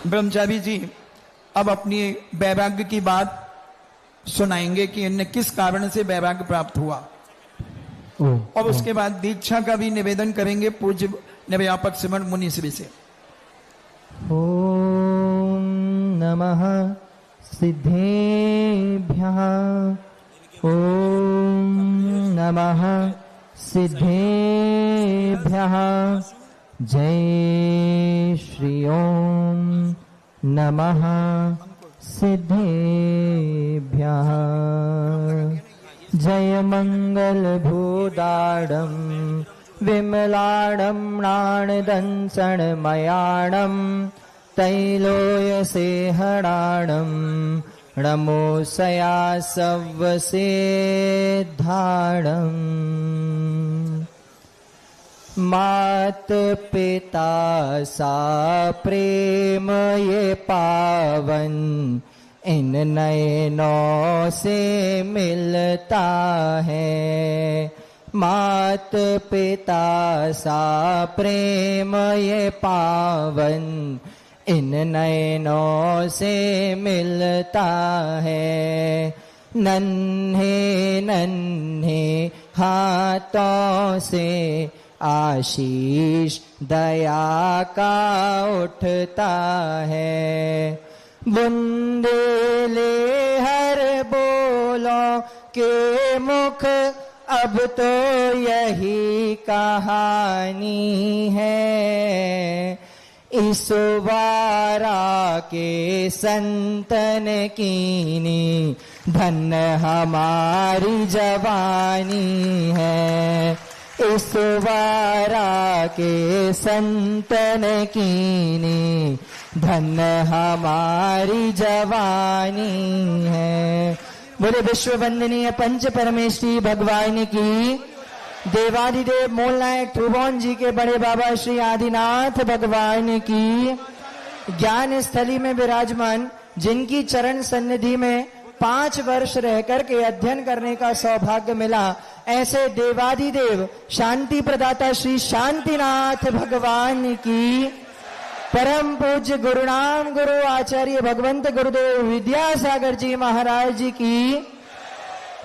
ब्रह्मचारी जी अब अपनी वैराग्य की बात सुनाएंगे कि इन्हें किस कारण से वैराग्य प्राप्त हुआ, और उसके बाद दीक्षा का भी निवेदन करेंगे पूज्य निर्व्यापक श्रवण मुनि श्री से। ओम नमः सिद्धेभ्यः, ओम नमः सिद्धेभ्यः। जय श्री ओम नमः सिद्धेभ्यः। जय मंगल भूदाडं विमलाडं नाणदंसणमयाणं तैलोयसेहडाणं नमो सया सव्वसेद्धाडम्। मात पिता सा प्रेम ये पावन इन नयनों से मिलता है। मात पिता सा प्रेम ये पावन इन नयनों से मिलता है। नन्हे नन्हे हाथों से आशीष दया का उठता है। बुंदेले हर बोलों के मुख अब तो यही कहानी है। इस वारा के संतन कीनी धन्य हमारी जवानी है। इस वारा के संतन कीनी धन्य हमारी जवानी है। बोले विश्व वंदनीय पंच परमेश्वरी भगवान की, देवादिदेव मूल नायक त्रिभुवन जी के बड़े बाबा श्री आदिनाथ भगवान की, ज्ञान स्थली में विराजमान जिनकी चरण सन्निधि में 5 वर्ष रहकर के अध्ययन करने का सौभाग्य मिला, ऐसे देवादिदेव शांति प्रदाता श्री शांतिनाथ भगवान की, परम पूज्य गुरुनाम गुरु आचार्य भगवंत गुरुदेव विद्यासागर जी महाराज जी की,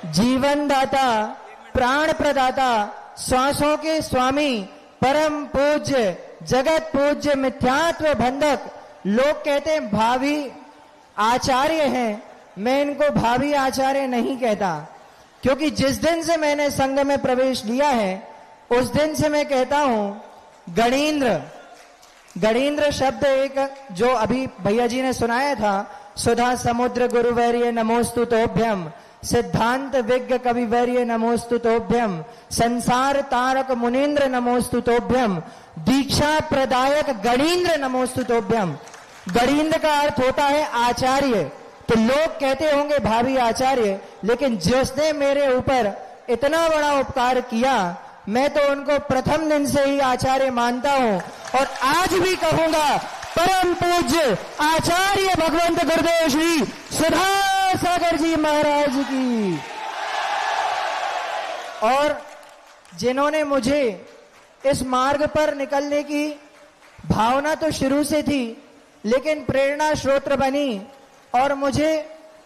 जीवन दाता प्राण प्रदाता श्वासों के स्वामी परम पूज्य जगत पूज्य मिथ्यात्व बंधक, लोग कहते हैं भावी आचार्य हैं, मैं इनको भावी आचार्य नहीं कहता, क्योंकि जिस दिन से मैंने संघ में प्रवेश लिया है उस दिन से मैं कहता हूं गणेंद्र। गणेंद्र शब्द एक जो अभी भैया जी ने सुनाया था, सुधा समुद्र गुरुवर्य नमोस्तु तोभ्यम, सिद्धांत विज्ञ कविवर्य नमोस्तु तोभ्यम, संसार तारक मुनीन्द्र नमोस्तु तोभ्यम, दीक्षा प्रदायक गणेंद्र नमोस्तु तोभ्यम। गणेंद्र का अर्थ होता है आचार्य। तो लोग कहते होंगे भावी आचार्य, लेकिन जिसने मेरे ऊपर इतना बड़ा उपकार किया, मैं तो उनको प्रथम दिन से ही आचार्य मानता हूं और आज भी कहूंगा परम पूज्य आचार्य भगवंत गुरुदेव श्री सुधा सागर जी महाराज की। और जिन्होंने मुझे इस मार्ग पर निकलने की भावना तो शुरू से थी, लेकिन प्रेरणा स्रोत्र बनी और मुझे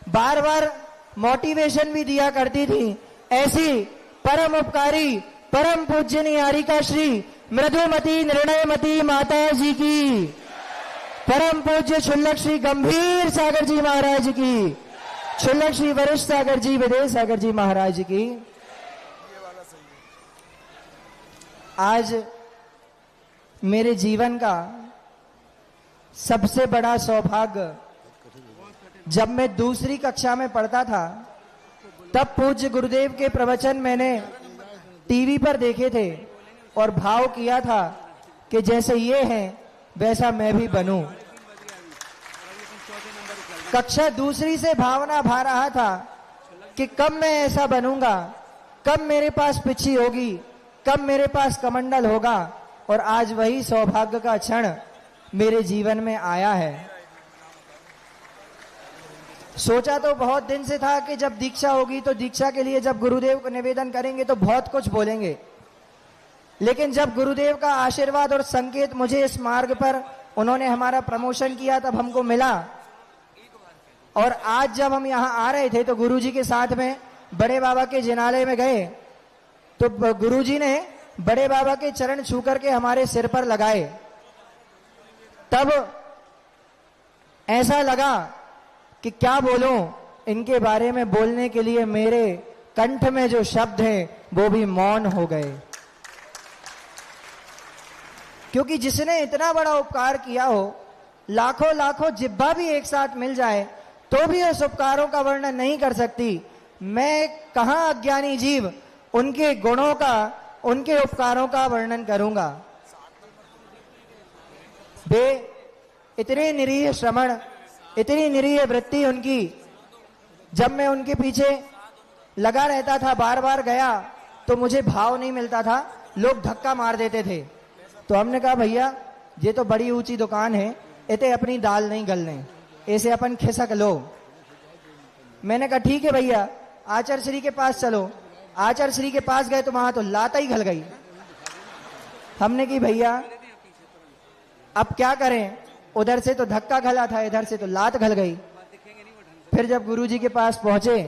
बार बार मोटिवेशन भी दिया करती थी, ऐसी परम उपकारी परम पूज्यनी आरिका श्री मृदुमती निर्णयमती माता जी की, परम पूज्य क्षुल्लक श्री गंभीर सागर जी महाराज की, क्षुल्लक श्री वरिष्ठ सागर जी विदेश सागर जी महाराज की। आज मेरे जीवन का सबसे बड़ा सौभाग्य, जब मैं दूसरी कक्षा में पढ़ता था तब पूज्य गुरुदेव के प्रवचन मैंने टीवी पर देखे थे और भाव किया था कि जैसे ये हैं वैसा मैं भी बनूं। कक्षा दूसरी से भावना भा रहा था कि कब मैं ऐसा बनूंगा, कब मेरे पास पिछी होगी, कब मेरे पास कमंडल होगा, और आज वही सौभाग्य का क्षण मेरे जीवन में आया है। सोचा तो बहुत दिन से था कि जब दीक्षा होगी तो दीक्षा के लिए जब गुरुदेव को निवेदन करेंगे तो बहुत कुछ बोलेंगे, लेकिन जब गुरुदेव का आशीर्वाद और संकेत मुझे इस मार्ग पर उन्होंने हमारा प्रमोशन किया तब हमको मिला। और आज जब हम यहाँ आ रहे थे तो गुरुजी के साथ में बड़े बाबा के जिनालय में गए तो गुरुजी ने बड़े बाबा के चरण छू करके हमारे सिर पर लगाए। तब ऐसा लगा कि क्या बोलूं, इनके बारे में बोलने के लिए मेरे कंठ में जो शब्द हैं वो भी मौन हो गए। क्योंकि जिसने इतना बड़ा उपकार किया हो, लाखों लाखों जिब्बा भी एक साथ मिल जाए तो भी उस उपकारों का वर्णन नहीं कर सकती। मैं कहां अज्ञानी जीव उनके गुणों का, उनके उपकारों का वर्णन करूंगा। वे इतनी निरीह श्रमण, इतनी निरीह वृत्ति उनकी, जब मैं उनके पीछे लगा रहता था, बार बार गया तो मुझे भाव नहीं मिलता था, लोग धक्का मार देते थे। तो हमने कहा भैया ये तो बड़ी ऊंची दुकान है, इते अपनी दाल नहीं गलने, ऐसे अपन खिसक लो। मैंने कहा ठीक है भैया, आचार्य श्री के पास चलो। आचार्य श्री के पास गए तो वहां तो लात ही घल गई। हमने की भैया अब क्या करें, उधर से तो धक्का घला था, इधर से तो लात घल गई। फिर जब गुरुजी के पास पहुंचे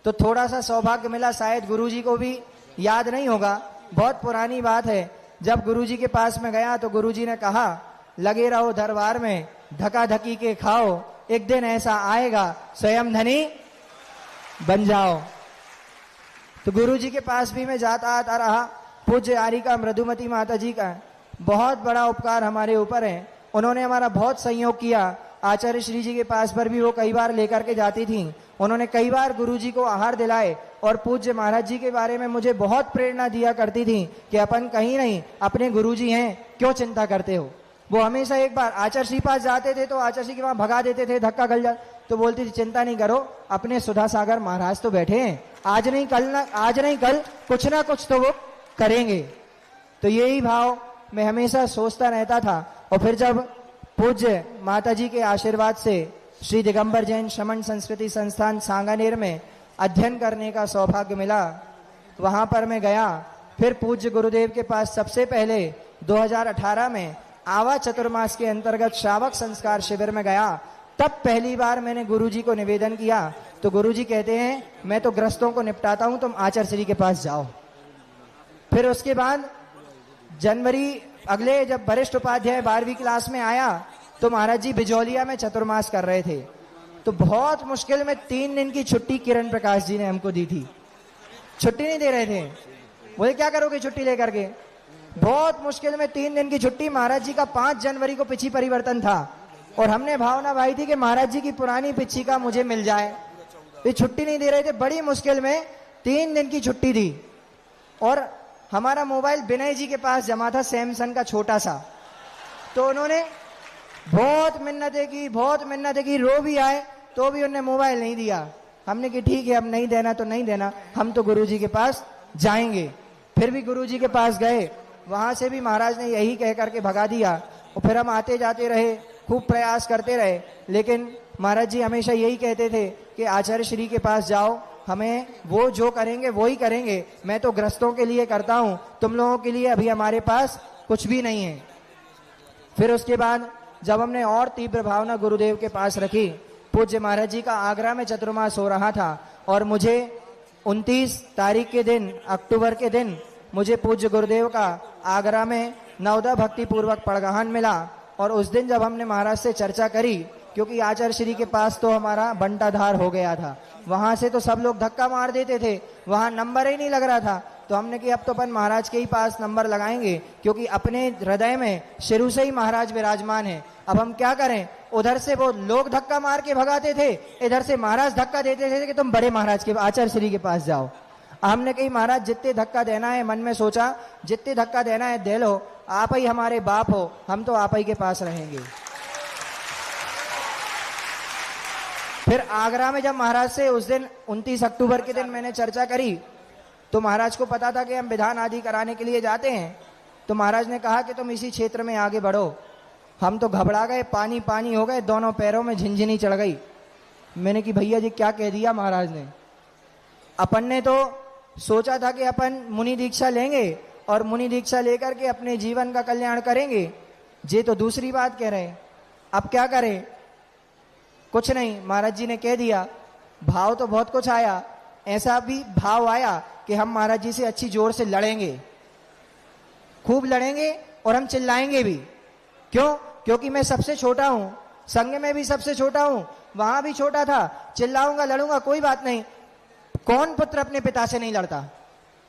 तो थोड़ा सा सौभाग्य मिला, शायद गुरुजी को भी याद नहीं होगा, बहुत पुरानी बात है। जब गुरुजी के पास में गया तो गुरुजी ने कहा लगे रहो दरबार में, धक्का धक्की के खाओ, एक दिन ऐसा आएगा स्वयं धनी बन जाओ। तो गुरुजी के पास भी मैं जाता आता रहा। पूज्य आरिका मृदुमती माता जी का बहुत बड़ा उपकार हमारे ऊपर है, उन्होंने हमारा बहुत सहयोग किया। आचार्य श्री जी के पास पर भी वो कई बार लेकर के जाती थी, उन्होंने कई बार गुरुजी को आहार दिलाए और पूज्य महाराज जी के बारे में मुझे बहुत प्रेरणा दिया करती थी कि अपन कहीं नहीं, अपने गुरुजी हैं, क्यों चिंता करते हो। वो हमेशा एक बार आचार्य श्री पास जाते थे तो आचार्य श्री के वहां भगा देते थे, धक्का गल जा, तो बोलती थी चिंता नहीं करो, अपने सुधा सागर महाराज तो बैठे हैं, आज नहीं कल कुछ ना कुछ तो वो करेंगे। तो यही भाव मैं हमेशा सोचता रहता था। और फिर जब पूज्य माता जी के आशीर्वाद से श्री दिगंबर जैन श्रमण संस्कृति संस्थान सांगानेर में अध्ययन करने का सौभाग्य मिला, वहां पर मैं गया। फिर पूज्य गुरुदेव के पास सबसे पहले 2018 में आवा चतुर्मास के अंतर्गत श्रावक संस्कार शिविर में गया। तब पहली बार मैंने गुरुजी को निवेदन किया तो गुरुजी कहते हैं मैं तो ग्रस्तों को निपटाता हूं, तुम आचार्य श्री के पास जाओ। फिर उसके बाद जनवरी अगले जब वरिष्ठ उपाध्याय 12वीं क्लास में आया तो महाराज जी बिजौलिया में चतुर्मास कर रहे थे, तो बहुत मुश्किल में 3 दिन की छुट्टी किरण प्रकाश जी ने हमको दी थी। छुट्टी नहीं दे रहे थे, बोले क्या करोगे छुट्टी लेकर के। बहुत मुश्किल में 3 दिन की छुट्टी। महाराज जी का 5 जनवरी को पिछी परिवर्तन था और हमने भावना भाई थी कि महाराज जी की पुरानी पिछी का मुझे मिल जाए। ये छुट्टी नहीं दे रहे थे, बड़ी मुश्किल में 3 दिन की छुट्टी दी। और हमारा मोबाइल विनय जी के पास जमा था, सैमसंग का छोटा सा, तो उन्होंने बहुत मिन्नतें की, रो भी आए तो भी उन्होंने मोबाइल नहीं दिया। हमने कि ठीक है अब नहीं देना तो नहीं देना, हम तो गुरुजी के पास जाएंगे। फिर भी गुरुजी के पास गए, वहां से भी महाराज ने यही कह करके भगा दिया। और फिर हम आते जाते रहे, खूब प्रयास करते रहे, लेकिन महाराज जी हमेशा यही कहते थे कि आचार्य श्री के पास जाओ, हमें वो जो करेंगे वो ही करेंगे, मैं तो ग्रस्तों के लिए करता हूं, तुम लोगों के लिए अभी हमारे पास कुछ भी नहीं है। फिर उसके बाद जब हमने और तीव्र भावना गुरुदेव के पास रखी, पूज्य महाराज जी का आगरा में चतुर्मास हो रहा था और मुझे 29 तारीख के दिन, अक्टूबर के दिन, मुझे पूज्य गुरुदेव का आगरा में नवदा भक्ति पूर्वक पड़गहन मिला। और उस दिन जब हमने महाराज से चर्चा करी, क्योंकि आचार्य श्री के पास तो हमारा बंटाधार हो गया था, वहां से तो सब लोग धक्का मार देते थे, वहां नंबर ही नहीं लग रहा था, तो हमने कि अब तो अपन महाराज के ही पास नंबर लगाएंगे, क्योंकि अपने हृदय में शुरू से ही महाराज विराजमान है। अब हम क्या करें, उधर से वो लोग धक्का मार के भगाते थे, इधर से महाराज धक्का देते थे कि तुम बड़े महाराज के आचार्य श्री के पास जाओ। हमने कही महाराज जितने धक्का देना है, मन में सोचा जितने धक्का देना है दे लो, आप ही हमारे बाप हो, हम तो आप ही के पास रहेंगे। फिर आगरा में जब महाराज से उस दिन 29 अक्टूबर के दिन मैंने चर्चा करी, तो महाराज को पता था कि हम विधान आदि कराने के लिए जाते हैं, तो महाराज ने कहा कि तुम इसी क्षेत्र में आगे बढ़ो। हम तो घबरा गए, पानी पानी हो गए, दोनों पैरों में झिनझिनी चढ़ गई। मैंने कि भैया जी क्या कह दिया महाराज ने। अपन ने तो सोचा था कि अपन मुनि दीक्षा लेंगे और मुनि दीक्षा लेकर के अपने जीवन का कल्याण करेंगे, जे तो दूसरी बात कह रहे हैं। अब क्या करें? कुछ नहीं, महाराज जी ने कह दिया। भाव तो बहुत कुछ आया, ऐसा भी भाव आया कि हम महाराज जी से अच्छी जोर से लड़ेंगे, खूब लड़ेंगे और हम चिल्लाएंगे भी। क्यों? क्योंकि मैं सबसे छोटा हूं, संघ में भी सबसे छोटा हूं, वहां भी छोटा था। चिल्लाऊंगा, लड़ूंगा, कोई बात नहीं। कौन पुत्र अपने पिता से नहीं लड़ता?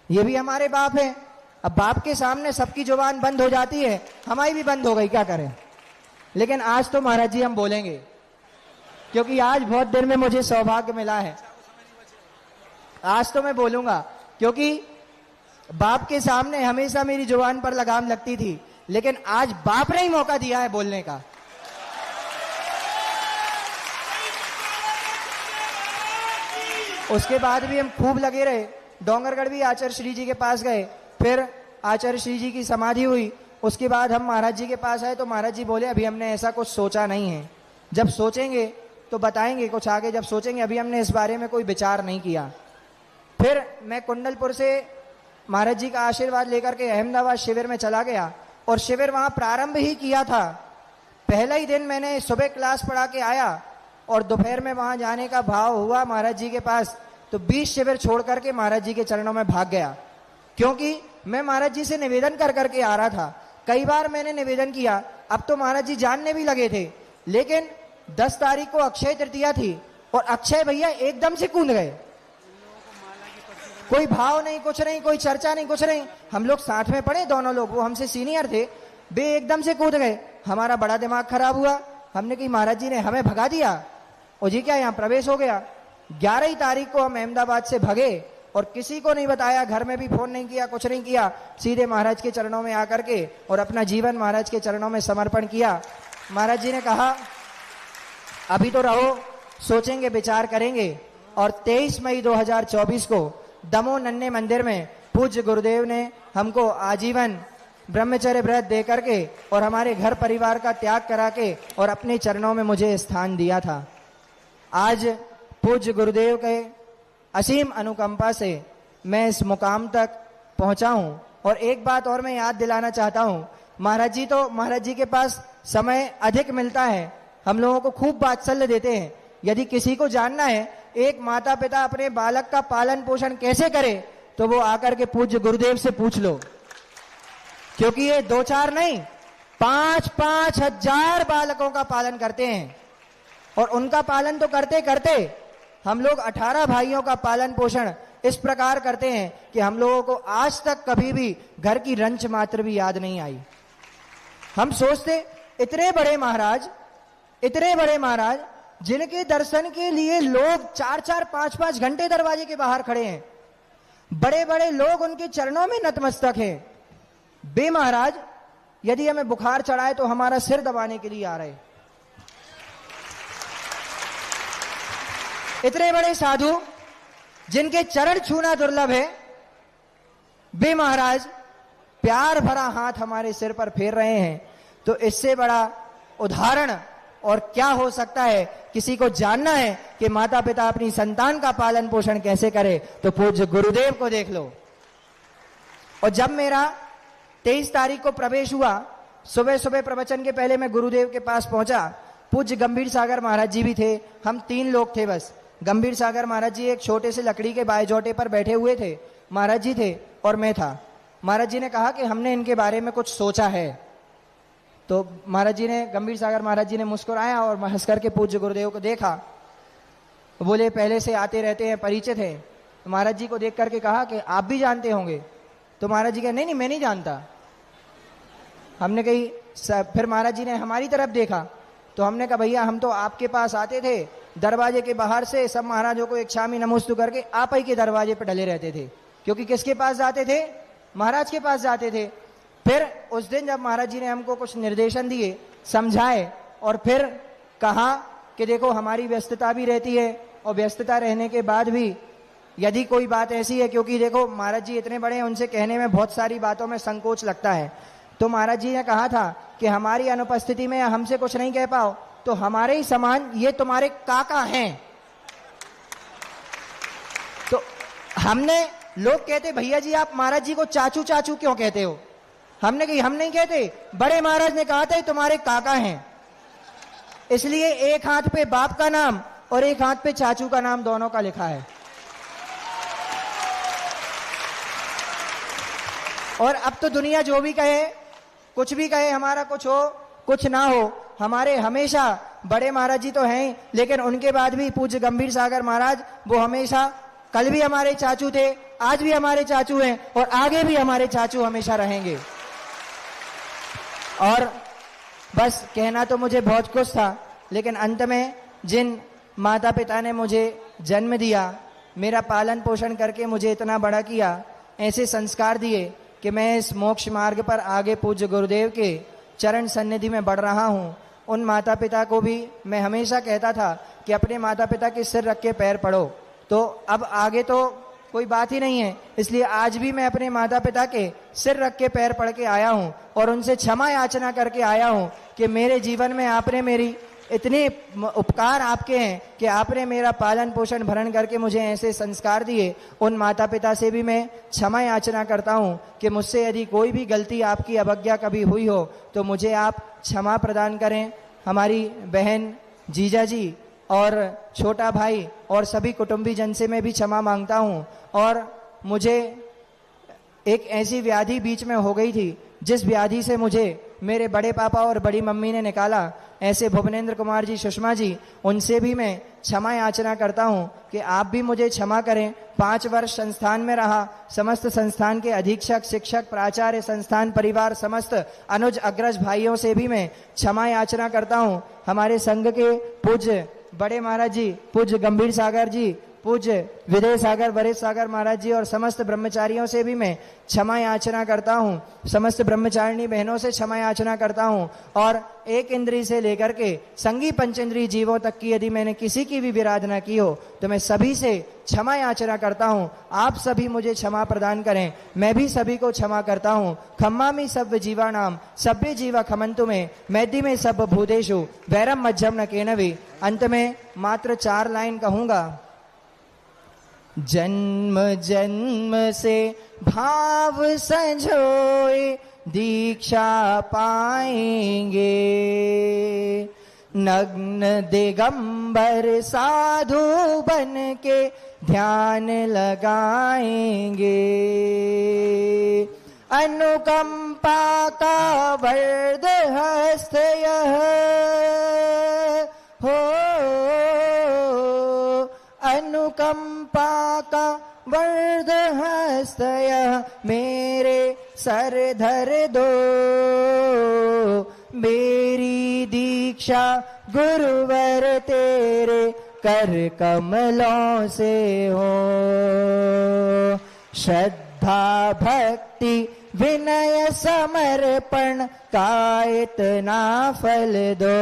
ये भी हमारे बाप है। अब बाप के सामने सबकी जुबान बंद हो जाती है, हमारी भी बंद हो गई, क्या करें? लेकिन आज तो महाराज जी हम बोलेंगे, क्योंकि आज बहुत दिन में मुझे सौभाग्य मिला है। आज तो मैं बोलूंगा, क्योंकि बाप के सामने हमेशा मेरी जुबान पर लगाम लगती थी, लेकिन आज बाप ने ही मौका दिया है बोलने का। उसके बाद भी हम खूब लगे रहे। डोंगरगढ़ भी आचार्य श्री जी के पास गए, फिर आचार्य श्री जी की समाधि हुई। उसके बाद हम महाराज जी के पास आए तो महाराज जी बोले अभी हमने ऐसा कुछ सोचा नहीं है, जब सोचेंगे तो बताएंगे कुछ आगे, जब सोचेंगे, अभी हमने इस बारे में कोई विचार नहीं किया। फिर मैं कुंडलपुर से महाराज जी का आशीर्वाद लेकर के अहमदाबाद शिविर में चला गया और शिविर वहां प्रारंभ ही किया था। पहला ही दिन मैंने सुबह क्लास पढ़ा के आया और दोपहर में वहां जाने का भाव हुआ महाराज जी के पास, तो 20 शिविर छोड़ करके महाराज जी के चरणों में भाग गया। क्योंकि मैं महाराज जी से निवेदन कर करके आ रहा था। कई बार मैंने निवेदन किया, अब तो महाराज जी जानने भी लगे थे, लेकिन 10 तारीख को अक्षय तृतीया थी और अक्षय भैया एकदम से कूद गए। कोई भाव नहीं, कुछ नहीं, कोई चर्चा नहीं, कुछ नहीं। हम लोग साथ में पढ़े दोनों लोग, वो हमसे सीनियर थे, वे एकदम से कूद गए। हमारा बड़ा दिमाग खराब हुआ। हमने कही महाराज जी ने हमें भगा दिया और जी क्या यहाँ प्रवेश हो गया। 11 तारीख को हम अहमदाबाद से भगे और किसी को नहीं बताया, घर में भी फोन नहीं किया, कुछ नहीं किया, सीधे महाराज के चरणों में आकर के और अपना जीवन महाराज के चरणों में समर्पण किया। महाराज जी ने कहा अभी तो रहो, सोचेंगे, विचार करेंगे। और 23 मई 2024 को दमोह नन्हे मंदिर में पूज्य गुरुदेव ने हमको आजीवन ब्रह्मचर्य व्रत दे करके और हमारे घर परिवार का त्याग करा के और अपने चरणों में मुझे स्थान दिया था। आज पूज्य गुरुदेव के असीम अनुकंपा से मैं इस मुकाम तक पहुंचा हूं। और एक बात और मैं याद दिलाना चाहता हूं, महाराज जी के पास समय अधिक मिलता है, हम लोगों को खूब वात्सल्य देते हैं। यदि किसी को जानना है एक माता पिता अपने बालक का पालन पोषण कैसे करे, तो वो आकर के पूज्य गुरुदेव से पूछ लो, क्योंकि ये 2-4 नहीं, 5-5 हजार बालकों का पालन करते हैं। और उनका पालन तो करते करते हम लोग 18 भाइयों का पालन पोषण इस प्रकार करते हैं कि हम लोगों को आज तक कभी भी घर की रंच मात्र भी याद नहीं आई। हम सोचते इतने बड़े महाराज जिनके दर्शन के लिए लोग 4-4, 5-5 घंटे दरवाजे के बाहर खड़े हैं, बड़े बड़े लोग उनके चरणों में नतमस्तक हैं। बे महाराज यदि हमें बुखार चढ़ाए तो हमारा सिर दबाने के लिए आ रहे। इतने बड़े साधु जिनके चरण छूना दुर्लभ है, बे महाराज प्यार भरा हाथ हमारे सिर पर फेर रहे हैं। तो इससे बड़ा उदाहरण और क्या हो सकता है? किसी को जानना है कि माता पिता अपनी संतान का पालन पोषण कैसे करे, तो पूज्य गुरुदेव को देख लो। और जब मेरा 23 तारीख को प्रवेश हुआ, सुबह सुबह प्रवचन के पहले मैं गुरुदेव के पास पहुंचा। पूज्य गंभीर सागर महाराज जी भी थे, हम 3 लोग थे बस। गंभीर सागर महाराज जी एक छोटे से लकड़ी के बायजोटे पर बैठे हुए थे, महाराज जी थे और मैं था। महाराज जी ने कहा कि हमने इनके बारे में कुछ सोचा है। तो महाराज जी ने, गंभीर सागर महाराज जी ने मुस्कुराया और हंस करके पूज्य गुरुदेव को देखा। बोले पहले से आते रहते हैं, परिचित है। तो महाराज जी को देख करके कहा कि आप भी जानते होंगे। तो महाराज जी कहा नहीं मैं नहीं जानता। हमने कही, फिर महाराज जी ने हमारी तरफ देखा तो हमने कहा भैया हम तो आपके पास आते थे, दरवाजे के बाहर से सब महाराजों को एक शामी नमोस्तु करके आप ही के दरवाजे पर डले रहते थे। क्योंकि किसके पास जाते थे? महाराज के पास जाते थे। फिर उस दिन जब महाराज जी ने हमको कुछ निर्देशन दिए, समझाए और फिर कहा कि देखो हमारी व्यस्तता भी रहती है और व्यस्तता रहने के बाद भी यदि कोई बात ऐसी है, क्योंकि देखो महाराज जी इतने बड़े हैं, उनसे कहने में बहुत सारी बातों में संकोच लगता है। तो महाराज जी ने कहा था कि हमारी अनुपस्थिति में हमसे कुछ नहीं कह पाओ तो हमारे ही समान ये तुम्हारे काका हैं। तो हमने, लोग कहते भैया जी आप महाराज जी को चाचू चाचू क्यों कहते हो? हमने कही, हम नहीं कहते, बड़े महाराज ने कहा था ये तुम्हारे काका हैं, इसलिए एक हाथ पे बाप का नाम और एक हाथ पे चाचू का नाम दोनों का लिखा है। और अब तो दुनिया जो भी कहे, कुछ भी कहे, हमारा कुछ हो कुछ ना हो, हमारे हमेशा बड़े महाराज जी तो हैं, लेकिन उनके बाद भी पूज्य गंभीर सागर महाराज, वो हमेशा, कल भी हमारे चाचू थे, आज भी हमारे चाचू हैं और आगे भी हमारे चाचू हमेशा रहेंगे। और बस कहना तो मुझे बहुत कुछ था, लेकिन अंत में जिन माता पिता ने मुझे जन्म दिया, मेरा पालन पोषण करके मुझे इतना बड़ा किया, ऐसे संस्कार दिए कि मैं इस मोक्ष मार्ग पर आगे पूज्य गुरुदेव के चरण सन्निधि में बढ़ रहा हूँ। उन माता पिता को भी मैं हमेशा कहता था कि अपने माता पिता के सिर रख के पैर पड़ो, तो अब आगे तो कोई बात ही नहीं है, इसलिए आज भी मैं अपने माता पिता के सिर रख के पैर पड़ के आया हूँ और उनसे क्षमा याचना करके आया हूँ कि मेरे जीवन में आपने मेरी इतने उपकार आपके हैं कि आपने मेरा पालन पोषण भरण करके मुझे ऐसे संस्कार दिए। उन माता पिता से भी मैं क्षमा याचना करता हूँ कि मुझसे यदि कोई भी गलती, आपकी अवज्ञा कभी हुई हो तो मुझे आप क्षमा प्रदान करें। हमारी बहन, जीजा जी और छोटा भाई और सभी कुटुंबी जन से मैं भी क्षमा मांगता हूँ। और मुझे एक ऐसी व्याधि बीच में हो गई थी जिस व्याधि से मुझे मेरे बड़े पापा और बड़ी मम्मी ने निकाला, ऐसे भुवनेंद्र कुमार जी, सुषमा जी, उनसे भी मैं क्षमा याचना करता हूं कि आप भी मुझे क्षमा करें। 5 वर्ष संस्थान में रहा, समस्त संस्थान के अधीक्षक, शिक्षक, प्राचार्य, संस्थान परिवार, समस्त अनुज अग्रज भाइयों से भी मैं क्षमा याचना करता हूं। हमारे संघ के पूज्य बड़े महाराज जी, पूज्य गंभीर सागर जी, पूज्य विदय सागर, वरिष्ठ सागर महाराज जी और समस्त ब्रह्मचारियों से भी मैं क्षमा याचना करता हूँ। समस्त ब्रह्मचारिणी बहनों से क्षमा याचना करता हूँ। और एक इंद्री से लेकर के संगी पंचेंद्री जीवों तक की यदि मैंने किसी की भी विराधना की हो तो मैं सभी से क्षमा याचना करता हूँ। आप सभी मुझे क्षमा प्रदान करें, मैं भी सभी को क्षमा करता हूँ। खम्मामि सब्ब जीवानाम सभ्य जीवा खमंतु में मैदी में सब भूतेषु वैरम मज्जम न केनवी। अंत में मात्र 4 लाइन कहूंगा। जन्म जन्म से भाव संजोए दीक्षा पाएंगे, नग्न दिगंबर साधु बन के ध्यान लगाएंगे। अनुकंपा का वरद हस्त यह हो, अनुकंपा का वरद हस्त यह मेरे सर धर दो। मेरी दीक्षा गुरुवर तेरे कर कमलों से हो। श्रद्धा भक्ति विनय समर्पण का इतना फल दो।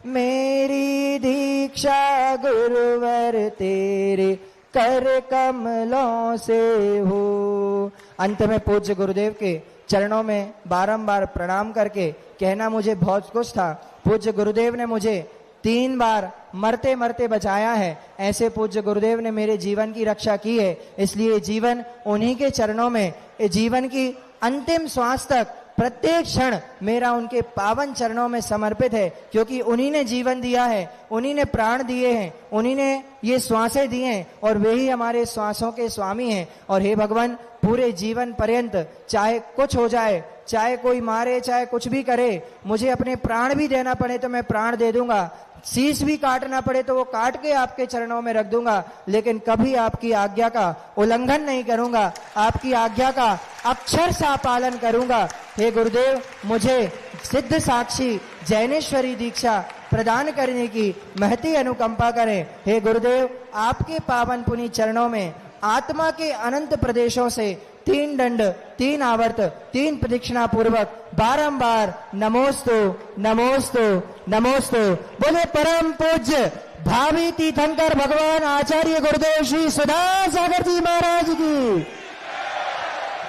मेरी दीक्षा गुरुवर तेरे कर कमलों से हो। अंत में पूज्य गुरुदेव के चरणों में बारंबार प्रणाम करके कहना मुझे बहुत कुछ था। पूज्य गुरुदेव ने मुझे 3 बार मरते मरते बचाया है। ऐसे पूज्य गुरुदेव ने मेरे जीवन की रक्षा की है, इसलिए जीवन उन्हीं के चरणों में, जीवन की अंतिम श्वास तक प्रत्येक क्षण मेरा उनके पावन चरणों में समर्पित है, क्योंकि उन्हीं ने जीवन दिया है, उन्हीं ने प्राण दिए हैं, उन्हीं ने ये श्वासें दी हैं और वे ही हमारे श्वासों के स्वामी हैं। और हे भगवान, पूरे जीवन पर्यंत चाहे कुछ हो जाए, चाहे कोई मारे, चाहे कुछ भी करे, मुझे अपने प्राण भी देना पड़े तो मैं प्राण दे दूंगा, शीश भी काटना पड़े तो वो काट के आपके चरणों में रख दूंगा, लेकिन कभी आपकी आज्ञा का उल्लंघन नहीं करूंगा, आपकी आज्ञा का अक्षरशः पालन करूंगा। हे गुरुदेव, मुझे सिद्ध साक्षी जैनेश्वरी दीक्षा प्रदान करने की महती अनुकंपा करें। हे गुरुदेव, आपके पावन पुनीत चरणों में आत्मा के अनंत प्रदेशों से 3 दंड, 3 आवर्त, 3 प्रदक्षिणा पूर्वक बारंबार नमोस्तु नमोस्तु नमोस्तु बोले परम पूज्य भावी तीर्थंकर भगवान आचार्य गुरुदेव श्री सुधा सागर जी महाराज की।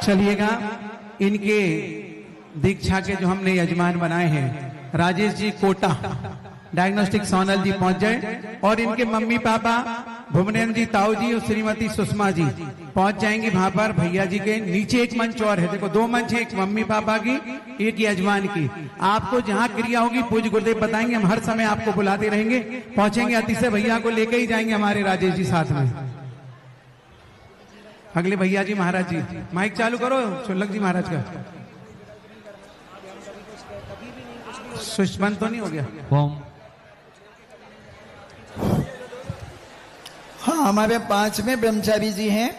चलिएगा, इनके दीक्षा के जो हमने यजमान बनाए हैं, राजेश जी कोटा डायग्नोस्टिक सोनल जी पहुंच जाए और इनके मम्मी पापा भुवनेन्द्र जी, ताऊ जी और श्रीमती सुषमा जी पहुंच जाएंगी वहां पर। भैया जी के नीचे एक मंच और है, देखो 2 मंच है, एक मम्मी पापा की, एक यजमान की। आपको जहां क्रिया होगी पूज्य गुरुदेव बताएंगे, हम हर समय आपको बुलाते रहेंगे। पहुंचेंगे अतिशय भैया को लेके ही जाएंगे हमारे राजेश जी साथ में। अगले भैया जी महाराज जी, माइक चालू करो शुल्लक जी महाराज का। स्विच बंद तो नहीं हो गया? हाँ, हमारे 5वें ब्रह्मचारी जी हैं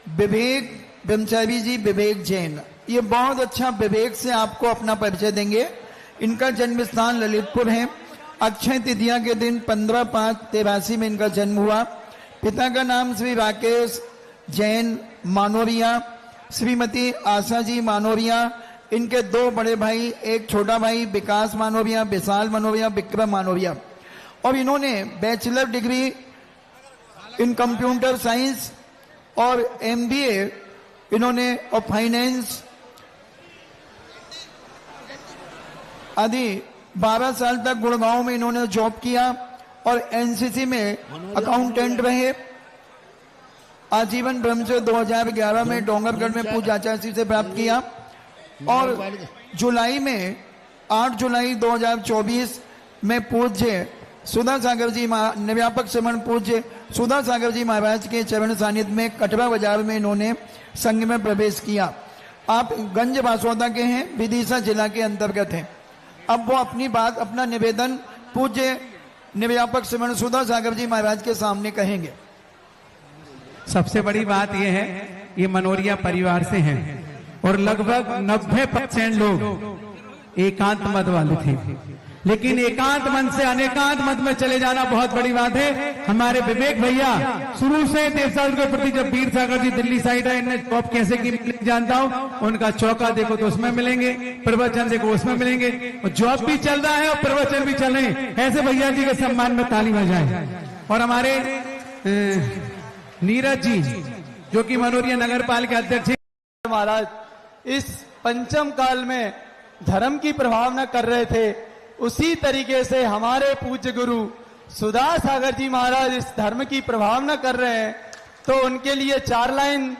विवेक ब्रह्मचारी जी, विवेक जैन। ये बहुत अच्छा विवेक से आपको अपना परिचय देंगे। इनका जन्म स्थान ललितपुर है। अक्षय तृतीया के दिन 15/5/83 में इनका जन्म हुआ। पिता का नाम श्री राकेश जैन मानोरिया, श्रीमती आशा जी मानोरिया। इनके 2 बड़े भाई, एक छोटा भाई विकास मानोरिया, विशाल मानोरिया, विक्रम मानोरिया। और इन्होंने bachelor degree in computer science और MBA इन्होंने और फाइनेंस आदि 12 साल तक गुड़गांव में इन्होंने जॉब किया और NCC में अकाउंटेंट रहे। आजीवन ब्रह्मचर्य 2011 में डोंगरगढ़ में पूज्य आचार्य श्री से प्राप्त किया। और जुलाई में 8 जुलाई 2024 में पूज्य सुधा सागर जी निर्व्यापक श्रमण पूज्य सुधा सागर जी महाराज के चरण सानिध्य में कटरा बाजार में इन्होंने संघ में प्रवेश किया। आप गंज बासोदा के हैं, विदिशा जिला के अंतर्गत हैं। अब वो अपनी बात, अपना निवेदन पूज्य निर्व्यापक श्रमण सुधा सागर जी महाराज के सामने कहेंगे। सबसे बड़ी बात यह है, ये मनोरिया परिवार से हैं और लगभग 90% लोग एकांत मत वाले थे, लेकिन एकांत मन से अनेकांत मत में चले जाना बहुत बड़ी बात है। हमारे विवेक भैया शुरू से देवसाल के प्रति, जब वीर सागर जी दिल्ली साइड है, इन्हें जॉब कैसे की जानता हूँ। उनका चौका देखो तो उसमें मिलेंगे, प्रवचन देखो उसमें मिलेंगे, और जॉब भी चल रहा है और प्रवचन भी चल रहे हैं। ऐसे भैया जी के सम्मान में ताली बजाएं। और हमारे नीरज जी जो कि मनोरिया नगर पालिका अध्यक्ष महाराज इस पंचम काल में धर्म की प्रभावना कर रहे थे, उसी तरीके से हमारे पूज्य गुरु सुधा सागर जी महाराज इस धर्म की प्रभावना कर रहे हैं। तो उनके लिए 4 लाइन।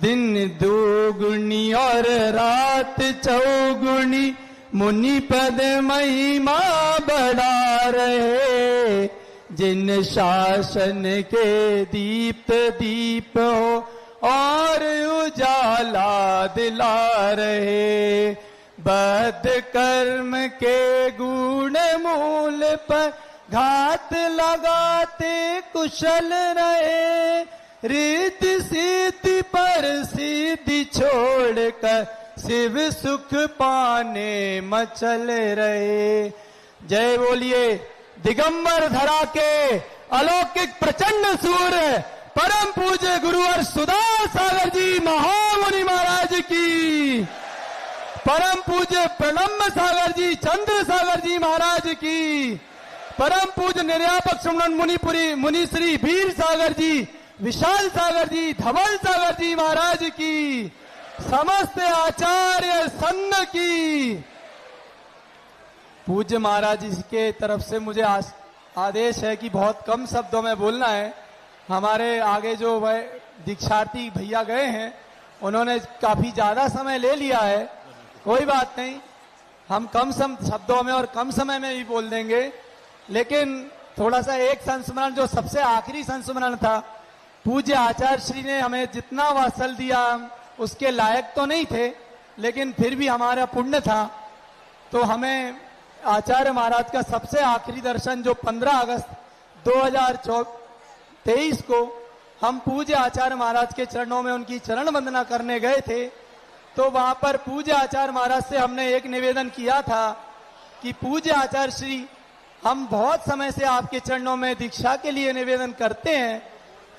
दिन दोगुनी और रात चौगुनी, मुनि पद महिमा बढ़ा रहे। जिन शासन के दीप्त दीप हो और उजाला दिला रहे। बद कर्म के गुण मूल पर घात लगाते कुशल रहे। रिद्धि सिद्धि पर सिद्धि छोड़कर शिव सुख पाने मचल रहे। जय बोलिए दिगंबर धरा के अलौकिक प्रचंड सूर्य परम पूज्य गुरुवर सुधा सागर जी महामुनि महाराज की, परम पूज्य प्रणम्ब सागर जी चंद्र सागर जी महाराज की, परम पूज्य निर्व्यापक श्रमण मुनिपुरी मुनि श्री वीर सागर जी, विशाल सागर जी, धवल सागर जी महाराज की, समस्त आचार्य संघ की। पूज्य महाराज जी के तरफ से मुझे आदेश है कि बहुत कम शब्दों में बोलना है। हमारे आगे जो वह दीक्षार्थी भैया गए हैं उन्होंने काफी ज्यादा समय ले लिया है। कोई बात नहीं, हम कम शब्दों में और कम समय में भी बोल देंगे। लेकिन थोड़ा सा एक संस्मरण, जो सबसे आखिरी संस्मरण था, पूज्य आचार्य श्री ने हमें जितना वात्सल दिया उसके लायक तो नहीं थे, लेकिन फिर भी हमारा पुण्य था। तो हमें आचार्य महाराज का सबसे आखिरी दर्शन जो 15 अगस्त 2023 को हम पूज्य आचार्य महाराज के चरणों में उनकी चरण वंदना करने गए थे, तो वहां पर पूज्य आचार्य महाराज से हमने एक निवेदन किया था कि पूज्य आचार्य श्री, हम बहुत समय से आपके चरणों में दीक्षा के लिए निवेदन करते हैं,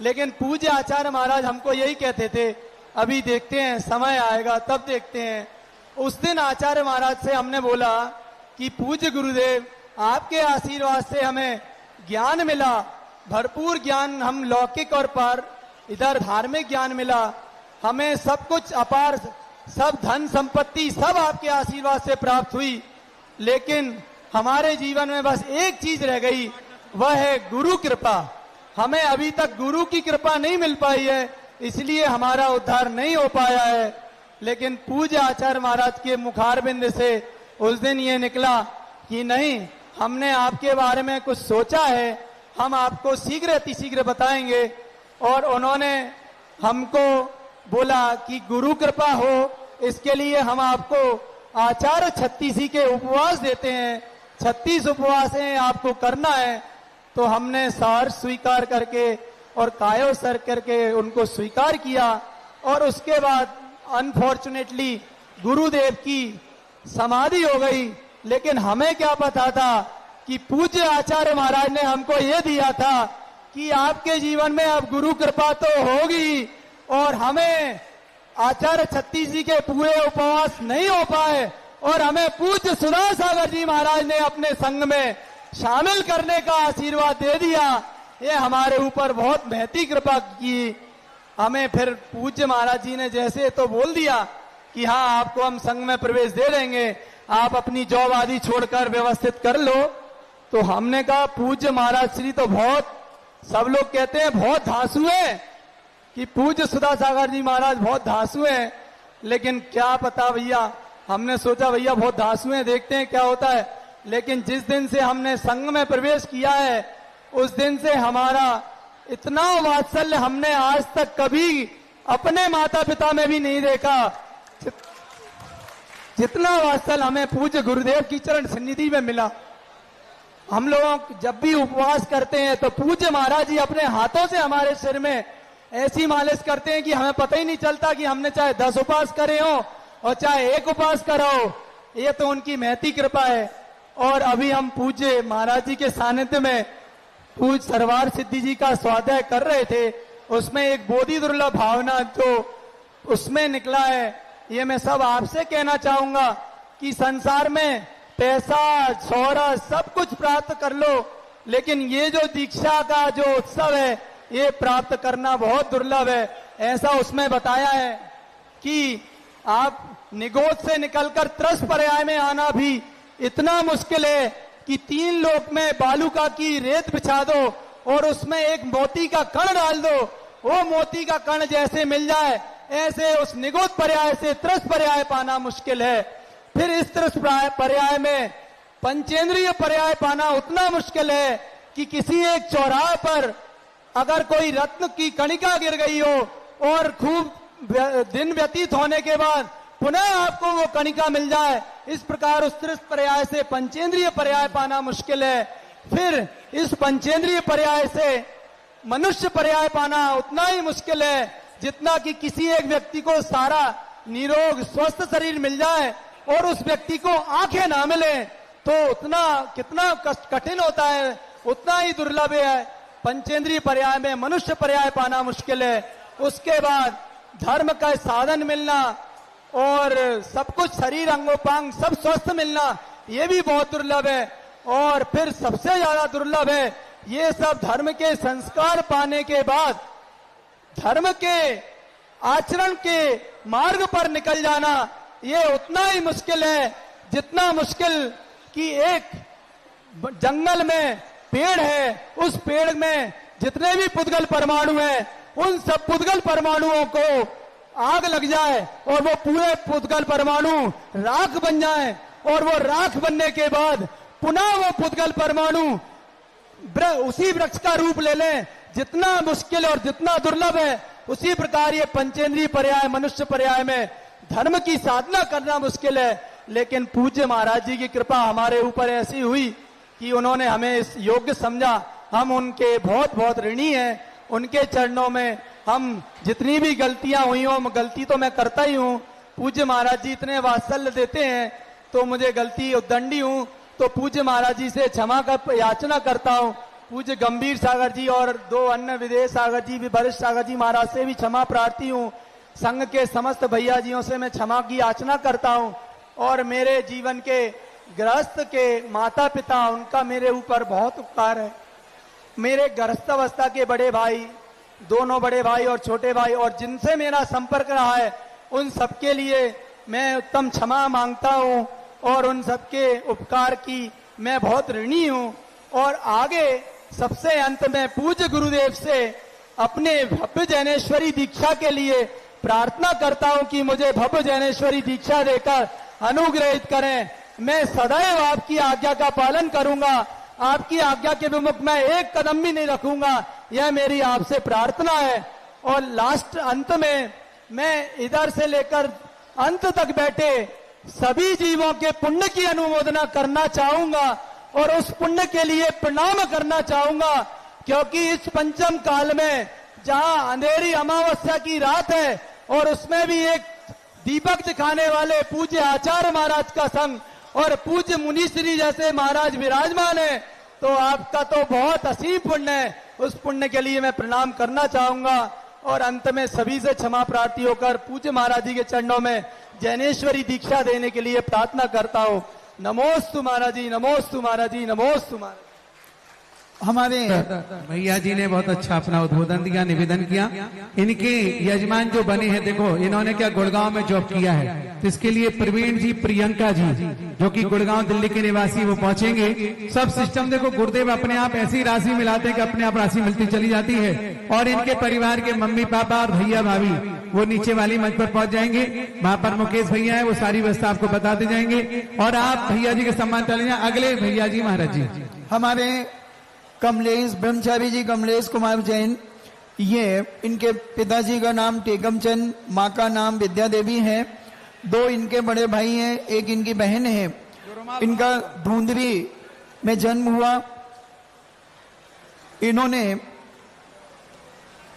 लेकिन पूज्य आचार्य महाराज हमको यही कहते थे, अभी देखते हैं, समय आएगा तब देखते हैं। उस दिन आचार्य महाराज से हमने बोला कि पूज्य गुरुदेव, आपके आशीर्वाद से हमें ज्ञान मिला, भरपूर ज्ञान, हम लौकिक और पर इधर धार्मिक ज्ञान मिला, हमें सब कुछ अपार, सब धन संपत्ति सब आपके आशीर्वाद से प्राप्त हुई। लेकिन हमारे जीवन में बस एक चीज रह गई, वह है गुरु कृपा। हमें अभी तक गुरु की कृपा नहीं मिल पाई है, इसलिए हमारा उद्धार नहीं हो पाया है। लेकिन पूज्य आचार्य महाराज के मुखारबिंद से उस दिन ये निकला कि नहीं, हमने आपके बारे में कुछ सोचा है, हम आपको शीघ्र अतिशीघ्र बताएंगे। और उन्होंने हमको बोला कि गुरु कृपा हो, इसके लिए हम आपको आचार्य 36 के उपवास देते हैं, 36 उपवास हैं, आपको करना है। तो हमने सहर्ष स्वीकार करके और कायो सर करके उनको स्वीकार किया। और उसके बाद अनफॉर्चुनेटली गुरुदेव की समाधि हो गई। लेकिन हमें क्या पता था कि पूज्य आचार्य महाराज ने हमको ये दिया था कि आपके जीवन में अब गुरु कृपा तो होगी। और हमें आचार्य 36 जी के पूरे उपवास नहीं हो पाए और हमें पूज्य सुधा सागर जी महाराज ने अपने संग में शामिल करने का आशीर्वाद दे दिया। ये हमारे ऊपर बहुत महती कृपा की। हमें फिर पूज्य महाराज जी ने जैसे तो बोल दिया कि हाँ, आपको हम संघ में प्रवेश दे देंगे, आप अपनी जॉब आदि छोड़कर व्यवस्थित कर लो। तो हमने कहा पूज्य महाराज श्री तो बहुत, सब लोग कहते हैं बहुत धांसू है कि पूज्य सुधा सागर जी महाराज बहुत धांसू हैं। लेकिन क्या पता भैया, हमने सोचा भैया बहुत धांसू हैं, देखते हैं क्या होता है। लेकिन जिस दिन से हमने संघ में प्रवेश किया है, उस दिन से हमारा इतना वात्सल्य हमने आज तक कभी अपने माता पिता में भी नहीं देखा, जितना वात्सल्य हमें पूज्य गुरुदेव की चरण सन्निधि में मिला। हम लोग जब भी उपवास करते हैं तो पूज्य महाराज जी अपने हाथों से हमारे सिर में ऐसी मालिश करते हैं कि हमें पता ही नहीं चलता कि हमने चाहे 10 उपवास करे हो और चाहे 1 उपवास करा हो। ये तो उनकी महती कृपा है। और अभी हम पूज्य महाराज जी के सानिध्य में पूज्य सरवार सिद्धि जी का स्वाध्याय कर रहे थे। उसमें एक बोधि दुर्लभ भावना जो उसमें निकला है, ये मैं सब आपसे कहना चाहूंगा कि संसार में पैसा शोहरत सब कुछ प्राप्त कर लो, लेकिन ये जो दीक्षा का जो उत्सव है ये प्राप्त करना बहुत दुर्लभ है। ऐसा उसमें बताया है कि आप निगोद से निकलकर त्रस पर्याय में आना भी इतना मुश्किल है कि 3 लोक में बालुका की रेत बिछा दो और उसमें एक मोती का कण डाल दो, वो मोती का कण जैसे मिल जाए ऐसे उस निगोद पर्याय से त्रस पर्याय पाना मुश्किल है। फिर इस त्रस पर्याय में पंचेंद्रिय पर्याय पाना उतना मुश्किल है कि किसी एक चौराहे पर अगर कोई रत्न की कणिका गिर गई हो और खूब दिन व्यतीत होने के बाद पुनः आपको वो कणिका मिल जाए, इस प्रकार उस त्रस पर्याय से पंचेंद्रिय पर्याय पाना मुश्किल है। फिर इस पंचेंद्रिय पर्याय से मनुष्य पर्याय पाना उतना ही मुश्किल है जितना कि किसी एक व्यक्ति को सारा निरोग स्वस्थ शरीर मिल जाए और उस व्यक्ति को आंखें ना मिले तो उतना कितना कठिन होता है, उतना ही दुर्लभ है। पंचेंद्रिय पर्याय में मनुष्य पर्याय पाना मुश्किल है। उसके बाद धर्म का साधन मिलना और सब कुछ शरीर अंगोपांग सब स्वस्थ मिलना, ये भी बहुत दुर्लभ है। और फिर सबसे ज्यादा दुर्लभ है ये सब धर्म के संस्कार पाने के बाद धर्म के आचरण के मार्ग पर निकल जाना, ये उतना ही मुश्किल है जितना मुश्किल कि एक जंगल में पेड़ है, उस पेड़ में जितने भी पुद्गल परमाणु हैं उन सब पुद्गल परमाणुओं को आग लग जाए और वो पूरे पुद्गल परमाणु राख बन जाए और वो राख बनने के बाद पुनः वो पुद्गल परमाणु उसी वृक्ष का रूप ले लें। जितना मुश्किल और जितना दुर्लभ है, उसी प्रकार ये पंचेंद्रिय पर्याय मनुष्य पर्याय में धर्म की साधना करना मुश्किल है। लेकिन पूज्य महाराज जी की कृपा हमारे ऊपर ऐसी हुई कि उन्होंने हमें इस योग्य समझा। हम उनके बहुत बहुत ऋणी हैं। उनके चरणों में हम जितनी भी गलतियां हुई हो, गलती तो मैं करता ही हूँ, पूज्य महाराज जी इतने वात्सल्य देते हैं तो मुझे गलती उद्दंडी हूँ तो पूज्य महाराज जी से क्षमा कर याचना करता हूँ। पूज्य गंभीर सागर जी और 2 अन्य विदेश सागर जी भी वरिष्ठ सागर जी महाराज से भी क्षमा प्रार्थी हूँ। संघ के समस्त भैया जियों से मैं क्षमा की याचना करता हूँ। और मेरे जीवन के गृहस्थ के माता पिता, उनका मेरे ऊपर बहुत उपकार है। मेरे गृहस्थ अवस्था के बड़े भाई, दोनों बड़े भाई और छोटे भाई और जिनसे मेरा संपर्क रहा है, उन सबके लिए मैं उत्तम क्षमा मांगता हूँ और उन सबके उपकार की मैं बहुत ऋणी हूँ। और आगे सबसे अंत में पूज्य गुरुदेव से अपने भव्य जैनेश्वरी दीक्षा के लिए प्रार्थना करता हूं कि मुझे भव्य जैनेश्वरी दीक्षा देकर अनुग्रहित करें। मैं सदैव आपकी आज्ञा का पालन करूंगा, आपकी आज्ञा के विमुख मैं एक कदम भी नहीं रखूंगा, यह मेरी आपसे प्रार्थना है। और लास्ट अंत में मैं इधर से लेकर अंत तक बैठे सभी जीवों के पुण्य की अनुमोदना करना चाहूंगा और उस पुण्य के लिए प्रणाम करना चाहूंगा, क्योंकि इस पंचम काल में जहां अंधेरी अमावस्या की रात है और उसमें भी एक दीपक दिखाने वाले पूज्य आचार्य महाराज का संग और पूज्य मुनिश्री जैसे महाराज विराजमान है, तो आपका तो बहुत असीम पुण्य है। उस पुण्य के लिए मैं प्रणाम करना चाहूंगा और अंत में सभी से क्षमा प्रार्थी होकर पूज्य महाराज जी के चरणों में जैनेश्वरी दीक्षा देने के लिए प्रार्थना करता हूं। नमोस्तु महाराज जी, नमोस्तु महाराज जी, नमोस्तु महाराज। हमारे भैया जी ने बहुत अच्छा अपना उद्बोधन दिया, निवेदन किया। इनके यजमान जो बने हैं, देखो इन्होंने क्या गुड़गांव में जॉब किया है, तो इसके लिए प्रवीण जी, प्रियंका जी जो कि गुड़गांव दिल्ली के निवासी, वो पहुंचेंगे। सब सिस्टम देखो गुरुदेव अपने आप ऐसी राशि मिलाते हैं कि अपने आप राशि मिलती चली जाती है। और इनके परिवार के मम्मी पापा और भैया भाभी वो नीचे वाली मंच पर पहुंच जाएंगे। वहां पर मुकेश भैया है, वो सारी व्यवस्था आपको बताते जाएंगे और आप भैया जी के सम्मान चले जाए। अगले भैया जी महाराज जी हमारे कमलेश ब्रह्मचारी जी, कमलेश कुमार जैन, ये इनके पिताजी का नाम टेकम चंद, माँ का नाम विद्या देवी है। दो इनके बड़े भाई हैं, एक इनकी बहन है। इनका धुंधरी में जन्म हुआ। इन्होंने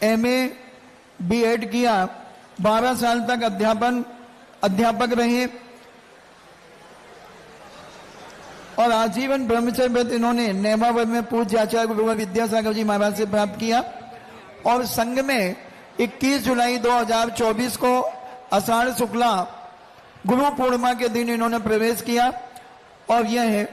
एमए बीएड किया, 12 साल तक अध्यापक रहे और आजीवन ब्रह्मचर्य व्रत इन्होंने नेमावर में पूज्य आचार्य गुरुवर विद्यासागर जी महाराज से प्राप्त किया। और संघ में 21 जुलाई 2024 को आषाढ़ शुक्ला गुरु पूर्णिमा के दिन इन्होंने प्रवेश किया। और यह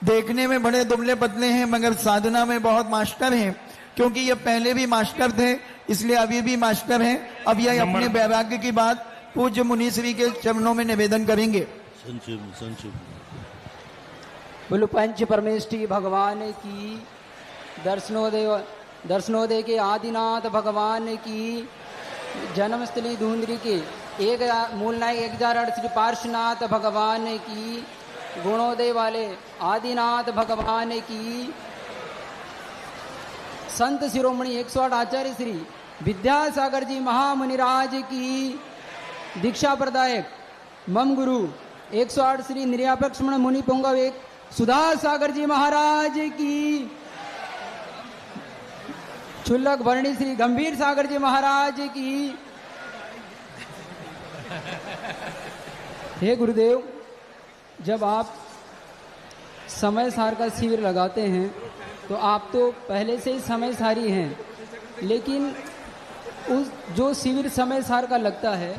देखने में बड़े दुबले पतले हैं मगर साधना में बहुत मास्टर हैं, क्योंकि ये पहले भी मास्टर थे इसलिए अभी भी मास्टर हैं। अब यह अपने वैराग्य की बात पूज्य मुनीश्री के चरणों में निवेदन करेंगे। बोलो पंच परमेष्ठी भगवान की, दर्शनोदय के आदिनाथ भगवान की, जन्मस्थली धुंधरी के मूल नायक 1008 श्री पार्श्वनाथ भगवान की, गुणोदय वाले आदिनाथ भगवान की, संत शिरोमणि 108 आचार्य श्री विद्यासागर जी महामुनिराज की, दीक्षा प्रदायक मम गुरु 108 श्री निर्यापक्षमण मुनि पुंगव एक सुधा सागर जी महाराज की, क्षुल्लक वर्णी श्री गंभीर सागर जी महाराज की। हे गुरुदेव, जब आप समय सार का शिविर लगाते हैं तो आप तो पहले से ही समय सारी हैं, लेकिन उस जो शिविर समय सार का लगता है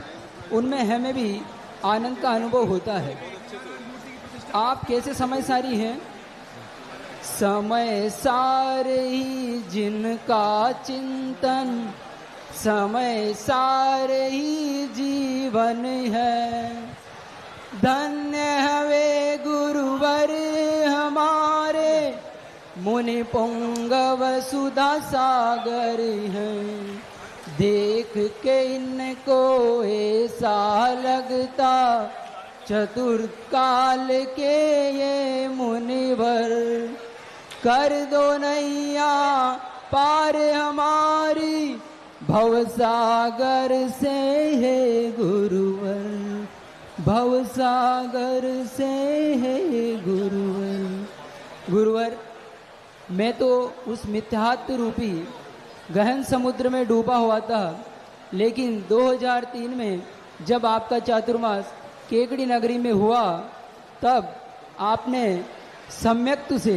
उनमें हमें भी आनंद का अनुभव होता है। आप कैसे समय सारी हैं? समय सार ही जिनका चिंतन, समय सार ही जीवन है। धन्य हवे गुरुवर हमारे, मुनि पुंगव सुधा सागर हैं। देख के इनको ऐसा लगता चतुर्थ काल के ये मुनिवर, कर दो नैया पार हमारी भवसागर से है गुरुवर, भवसागर से है गुरुवर। गुरुवर, मैं तो उस मिथ्यात्व रूपी गहन समुद्र में डूबा हुआ था, लेकिन 2003 में जब आपका चातुर्मास केकड़ी नगरी में हुआ तब आपने सम्यक्त से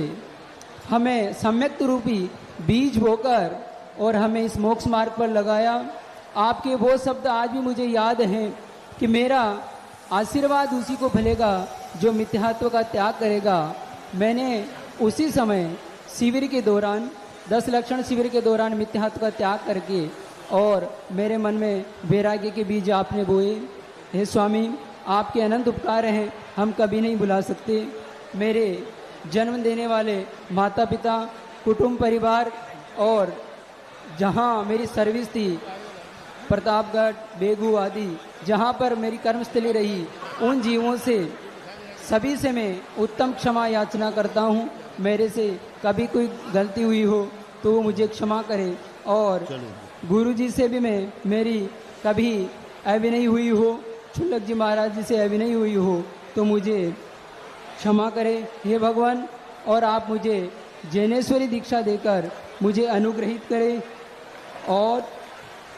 हमें सम्यक्त रूपी बीज बोकर और हमें इस मोक्ष मार्ग पर लगाया। आपके वो शब्द आज भी मुझे याद हैं कि मेरा आशीर्वाद उसी को फलेगा जो मिथ्यात्व का त्याग करेगा। मैंने उसी समय शिविर के दौरान 10 लक्षण शिविर के दौरान मिथ्यात्व का त्याग करके और मेरे मन में वैराग्य के बीज आपने बोए। हे स्वामी, आपके अनंत उपकार हैं, हम कभी नहीं भुला सकते। मेरे जन्म देने वाले माता पिता कुटुंब परिवार और जहाँ मेरी सर्विस थी, प्रतापगढ़, बेगू आदि जहाँ पर मेरी कर्मस्थली रही, उन जीवों से सभी से मैं उत्तम क्षमा याचना करता हूँ। मेरे से कभी कोई गलती हुई हो तो वो मुझे क्षमा करे, और गुरुजी से भी मैं मेरी कभी अभिनय हुई हो, छुल्लक जी महाराज जी से अभिनय हुई हो तो मुझे क्षमा करे हे भगवान, और आप मुझे जैनेश्वरी दीक्षा देकर मुझे अनुग्रहित करें। और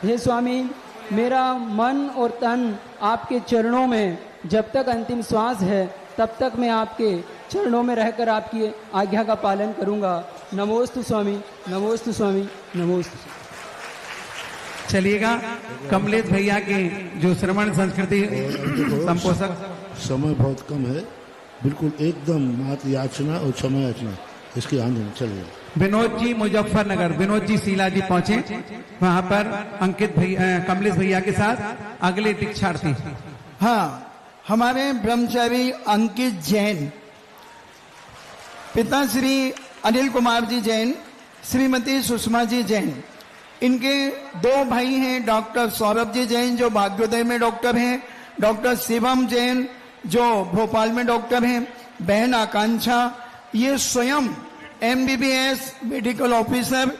हे स्वामी, मेरा मन और तन आपके चरणों में जब तक अंतिम श्वास है तब तक मैं आपके चरणों में रहकर आपकी आज्ञा का पालन करूंगा। नमोस्तु स्वामी, नमोस्तु स्वामी, नमोस्तु। चलिएगा कमलेश भैया के जो श्रवण संस्कृति संपोषक। समय बहुत कम है, बिल्कुल एकदम मात याचना और क्षमा याचना इसकी आनंद। चलिए विनोद जी मुजफ्फरनगर, विनोद जी शीला जी पहुंचे वहां पर अंकित भैया, कमलेश भैया के साथ अगले दीक्षार्थी। हाँ, हमारे ब्रह्मचारी अंकित जैन, पिता श्री अनिल कुमार जी जैन, श्रीमती सुषमा जी जैन, इनके दो भाई हैं, डॉक्टर सौरभ जी जैन जो भाग्योदय में डॉक्टर हैं, डॉक्टर शिवम जैन जो भोपाल में डॉक्टर हैं, बहन आकांक्षा, ये स्वयं MBBS मेडिकल ऑफिसर,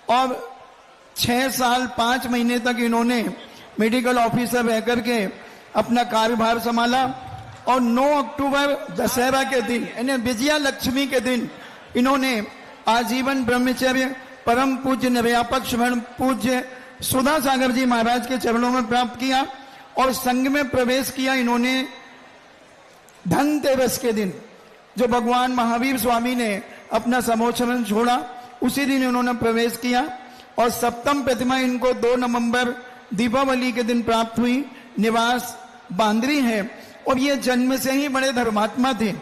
और 6 साल 5 महीने तक इन्होंने मेडिकल ऑफिसर रह करके अपना कार्यभार संभाला। और 9 अक्टूबर दशहरा के दिन यानी विजया लक्ष्मी के दिन इन्होंने आजीवन ब्रह्मचर्य परम पूज्य निर्व्यापक स्वर्ण पूज्य सुधा सागर जी महाराज के चरणों में प्राप्त किया और संघ में प्रवेश किया। इन्होंने धनतेरस के दिन जो भगवान महावीर स्वामी ने अपना समोचरण छोड़ा उसी दिन इन्होंने प्रवेश किया और सप्तम प्रतिमा इनको 2 नवंबर दीपावली के दिन प्राप्त हुई। निवास बांद्री है और ये जन्म से ही बड़े धर्मात्मा थे।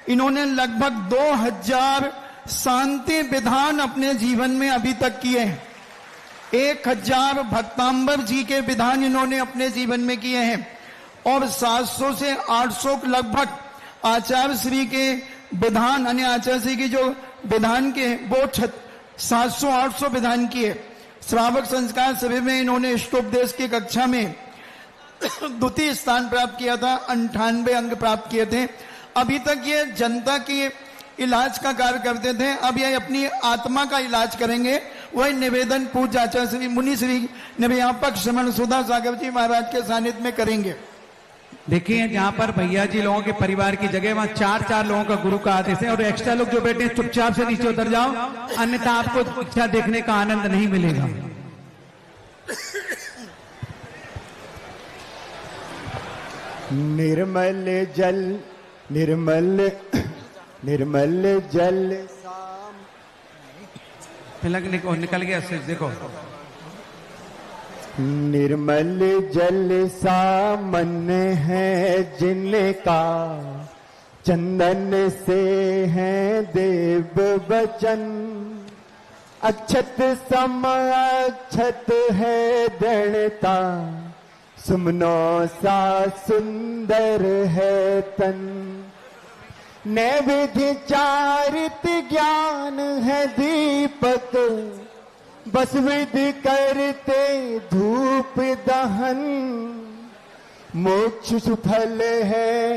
इन्होंने लगभग 2000 शांति विधान अपने जीवन में अभी तक किए हैं। 1000 भक्तांबर जी के विधान इन्होंने अपने जीवन में किए हैं और 700 से 800 लगभग आचार्य श्री के विधान यानी आचार्य श्री की जो विधान के वो 700-800 विधान किए। श्रावक संस्कार शिविर में इन्होंने इष्टोपदेश की कक्षा में द्वितीय स्थान प्राप्त किया था, 98 अंक प्राप्त किए थे। अभी तक ये जनता की इलाज का कार्य करते थे, अब ये अपनी आत्मा का इलाज करेंगे। वही निवेदन पूज्य आचार्य श्री मुनि श्री निर्व्यापक श्रमण सुधा सागर जी महाराज के सानिध्य में करेंगे। देखिए जहाँ पर भैया जी लोगों के परिवार की जगह वहाँ 4-4 लोगों का गुरु का आदेश है और एक्स्ट्रा लोग जो बैठे हैं चुपचाप से नीचे उतर जाओ, अन्यथा आपको दीक्षा देखने का आनंद नहीं मिलेगा। निर्मल जल निर्मल निर्मल जल निकल गया से देखो। निर्मल जल सा मन है जिनका चंदन से है देव बचन। अक्षत सम अक्षत है दृढ़ता सुमनो सा सुंदर है तन। नैवेद्य चारित ज्ञान है दीपक बस विधि करते धूप दहन। मोक्ष सुफल है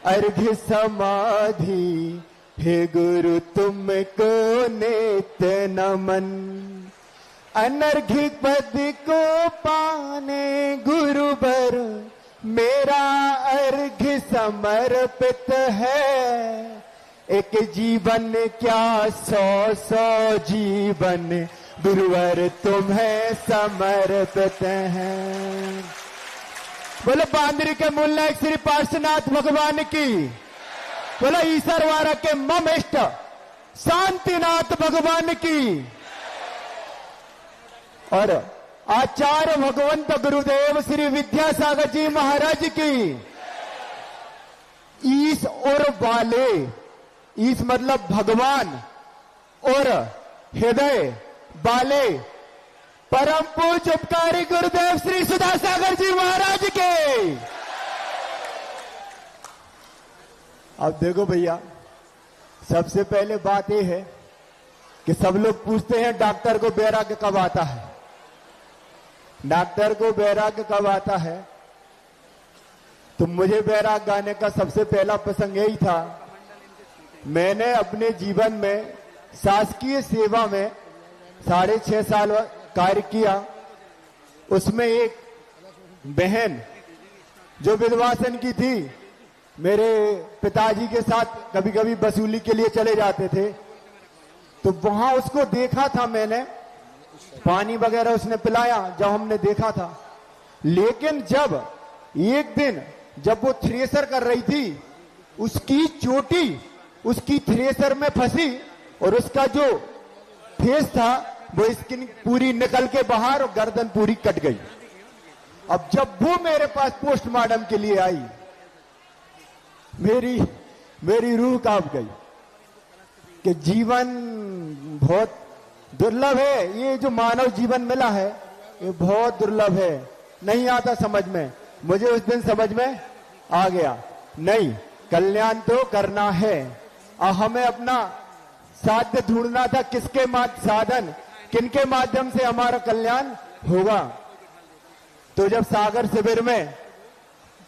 अर्घ्य समाधि हे गुरु तुमको नित्य नमन। अनर्घ्य पद को पाने गुरु बर मेरा अर्घ्य समर्पित है। एक जीवन क्या 100 जीवन गुरुवर तुम्हें समर्पित हैं। बोलो बांद्री के मूल नायक श्री पार्श्वनाथ भगवान की। बोलो ईश्वरवाड़ा के मम इष्ट शांतिनाथ भगवान की। और आचार्य भगवंत गुरुदेव श्री विद्यासागर जी महाराज की। ईश और वाले, ईश मतलब भगवान और हृदय बाले परम पूज्य उपकारी गुरुदेव श्री सुधा सागर जी महाराज के। अब देखो भैया, सबसे पहले बात यह है कि सब लोग पूछते हैं डॉक्टर को वैराग्य कब आता है, डॉक्टर को वैराग्य कब आता है। तो मुझे वैराग्य आने का सबसे पहला प्रसंग यही था। मैंने अपने जीवन में शासकीय सेवा में 6.5 साल कार्य किया। उसमें एक बहन जो विधवासन की थी, मेरे पिताजी के साथ कभी कभी वसूली के लिए चले जाते थे, तो वहां उसको देखा था मैंने, पानी वगैरह उसने पिलाया जब हमने देखा था। लेकिन जब एक दिन जब वो थ्रेसर कर रही थी, उसकी चोटी उसकी थ्रेसर में फंसी और उसका जो फेस था वो स्किन पूरी निकल के बाहर और गर्दन पूरी कट गई। अब जब वो मेरे पास पोस्टमार्टम के लिए आई, मेरी रूह कांप गई कि जीवन बहुत दुर्लभ है। ये जो मानव जीवन मिला है ये बहुत दुर्लभ है। नहीं आता समझ में। मुझे उस दिन समझ में आ गया, नहीं, कल्याण तो करना है और हमें अपना साध्य ढूंढना था, किसके साधन किनके माध्यम से हमारा कल्याण होगा। तो जब सागर शिविर में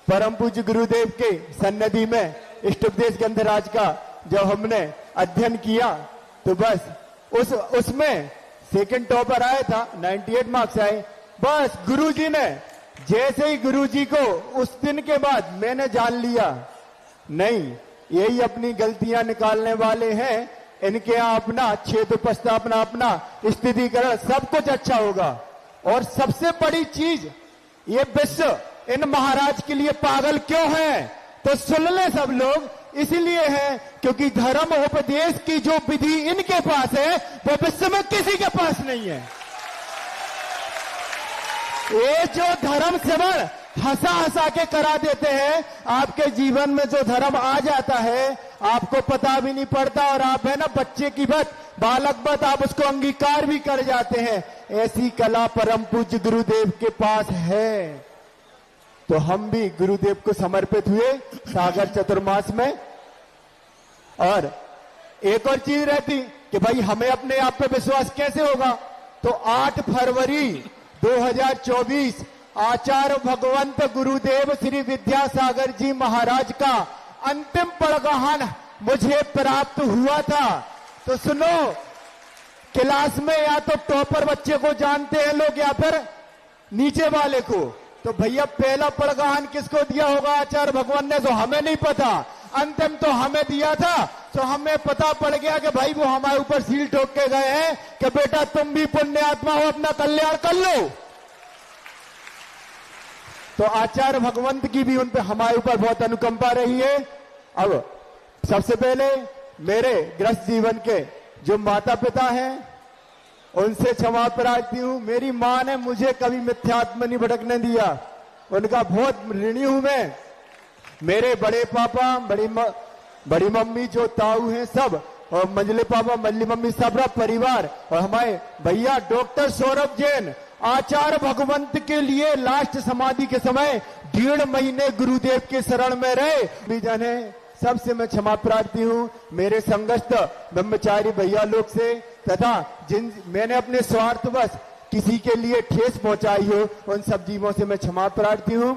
परम पूज्य गुरुदेव के सन्निधि में इष्टोपदेश गंधराज का जब हमने अध्ययन किया, तो बस उसमें सेकंड टॉपर आया था, 98 मार्क्स आए। बस गुरुजी ने, जैसे ही गुरुजी को उस दिन के बाद मैंने जान लिया, नहीं, यही अपनी गलतियां निकालने वाले हैं, इनके यहां अपना क्षेत्र उपस्थापना, अपना स्थितिकरण सब कुछ अच्छा होगा। और सबसे बड़ी चीज, ये विश्व इन महाराज के लिए पागल क्यों है? तो सुन ले सब लोग, इसलिए है क्योंकि धर्म उपदेश की जो विधि इनके पास है वो विश्व में किसी के पास नहीं है। ये जो धर्म सेवन हंसा हंसा के करा देते हैं, आपके जीवन में जो धर्म आ जाता है आपको पता भी नहीं पड़ता, और आप है ना बच्चे की बात, बालक बात, आप उसको अंगीकार भी कर जाते हैं। ऐसी कला परम पूज्य गुरुदेव के पास है। तो हम भी गुरुदेव को समर्पित हुए सागर चतुर्मास में। और एक और चीज रहती कि भाई हमें अपने आप पे विश्वास कैसे होगा, तो 8 फरवरी 2024 आचार्य भगवंत गुरुदेव श्री विद्यासागर जी महाराज का अंतिम पड़गहान मुझे प्राप्त हुआ था। तो सुनो, क्लास में या तो टॉपर बच्चे को जानते हैं लोग या फिर नीचे वाले को, तो भैया पहला पड़गहान किसको दिया होगा आचार्य भगवान ने, तो हमें नहीं पता। अंतिम तो हमें दिया था, तो हमें पता पड़ गया कि भाई वो हमारे ऊपर सील ठोक के गए हैं कि बेटा तुम भी पुण्य आत्मा हो, अपना कल्याण कर लो। तो आचार्य भगवंत की भी उन पे हमारे ऊपर बहुत अनुकंपा रही है। अब सबसे पहले मेरे गृहस्थ जीवन के जो माता पिता हैं उनसे क्षमा प्रार्थी हूं। मेरी मां ने मुझे कभी मिथ्यात्म नहीं भटकने दिया, उनका बहुत ऋणी हूं मैं। मेरे बड़े पापा, बड़ी मम्मी जो ताऊ हैं सब, और मंजले पापा, मंजली मम्मी, सबरा परिवार, और हमारे भैया डॉक्टर सौरभ जैन आचार्य भगवंत के लिए लास्ट समाधि के समय 1.5 महीने गुरुदेव के शरण में रहे। भी जाने सबसे मैं क्षमा प्रार्थी हूं, मेरे संगस्थ ब्रह्मचारी भैया लोग से, तथा जिन मैंने अपने स्वार्थवश किसी के लिए ठेस पहुंचाई हो उन सब जीवों से मैं क्षमा प्रार्थी हूं।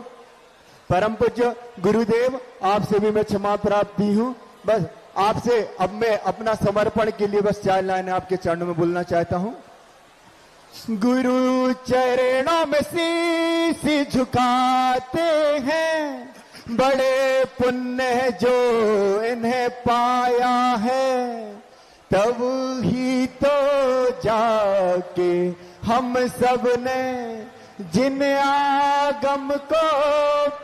परम पूज्य गुरुदेव आपसे भी मैं क्षमा प्रार्थी हूं। बस आपसे अब मैं अपना समर्पण के लिए बस 4 लाइन आपके चरणों में बोलना चाहता हूं। गुरु चरणों में शीश झुकाते हैं, बड़े पुण्य है जो इन्हें पाया है, तब ही तो जाके हम सब ने जिन आगम को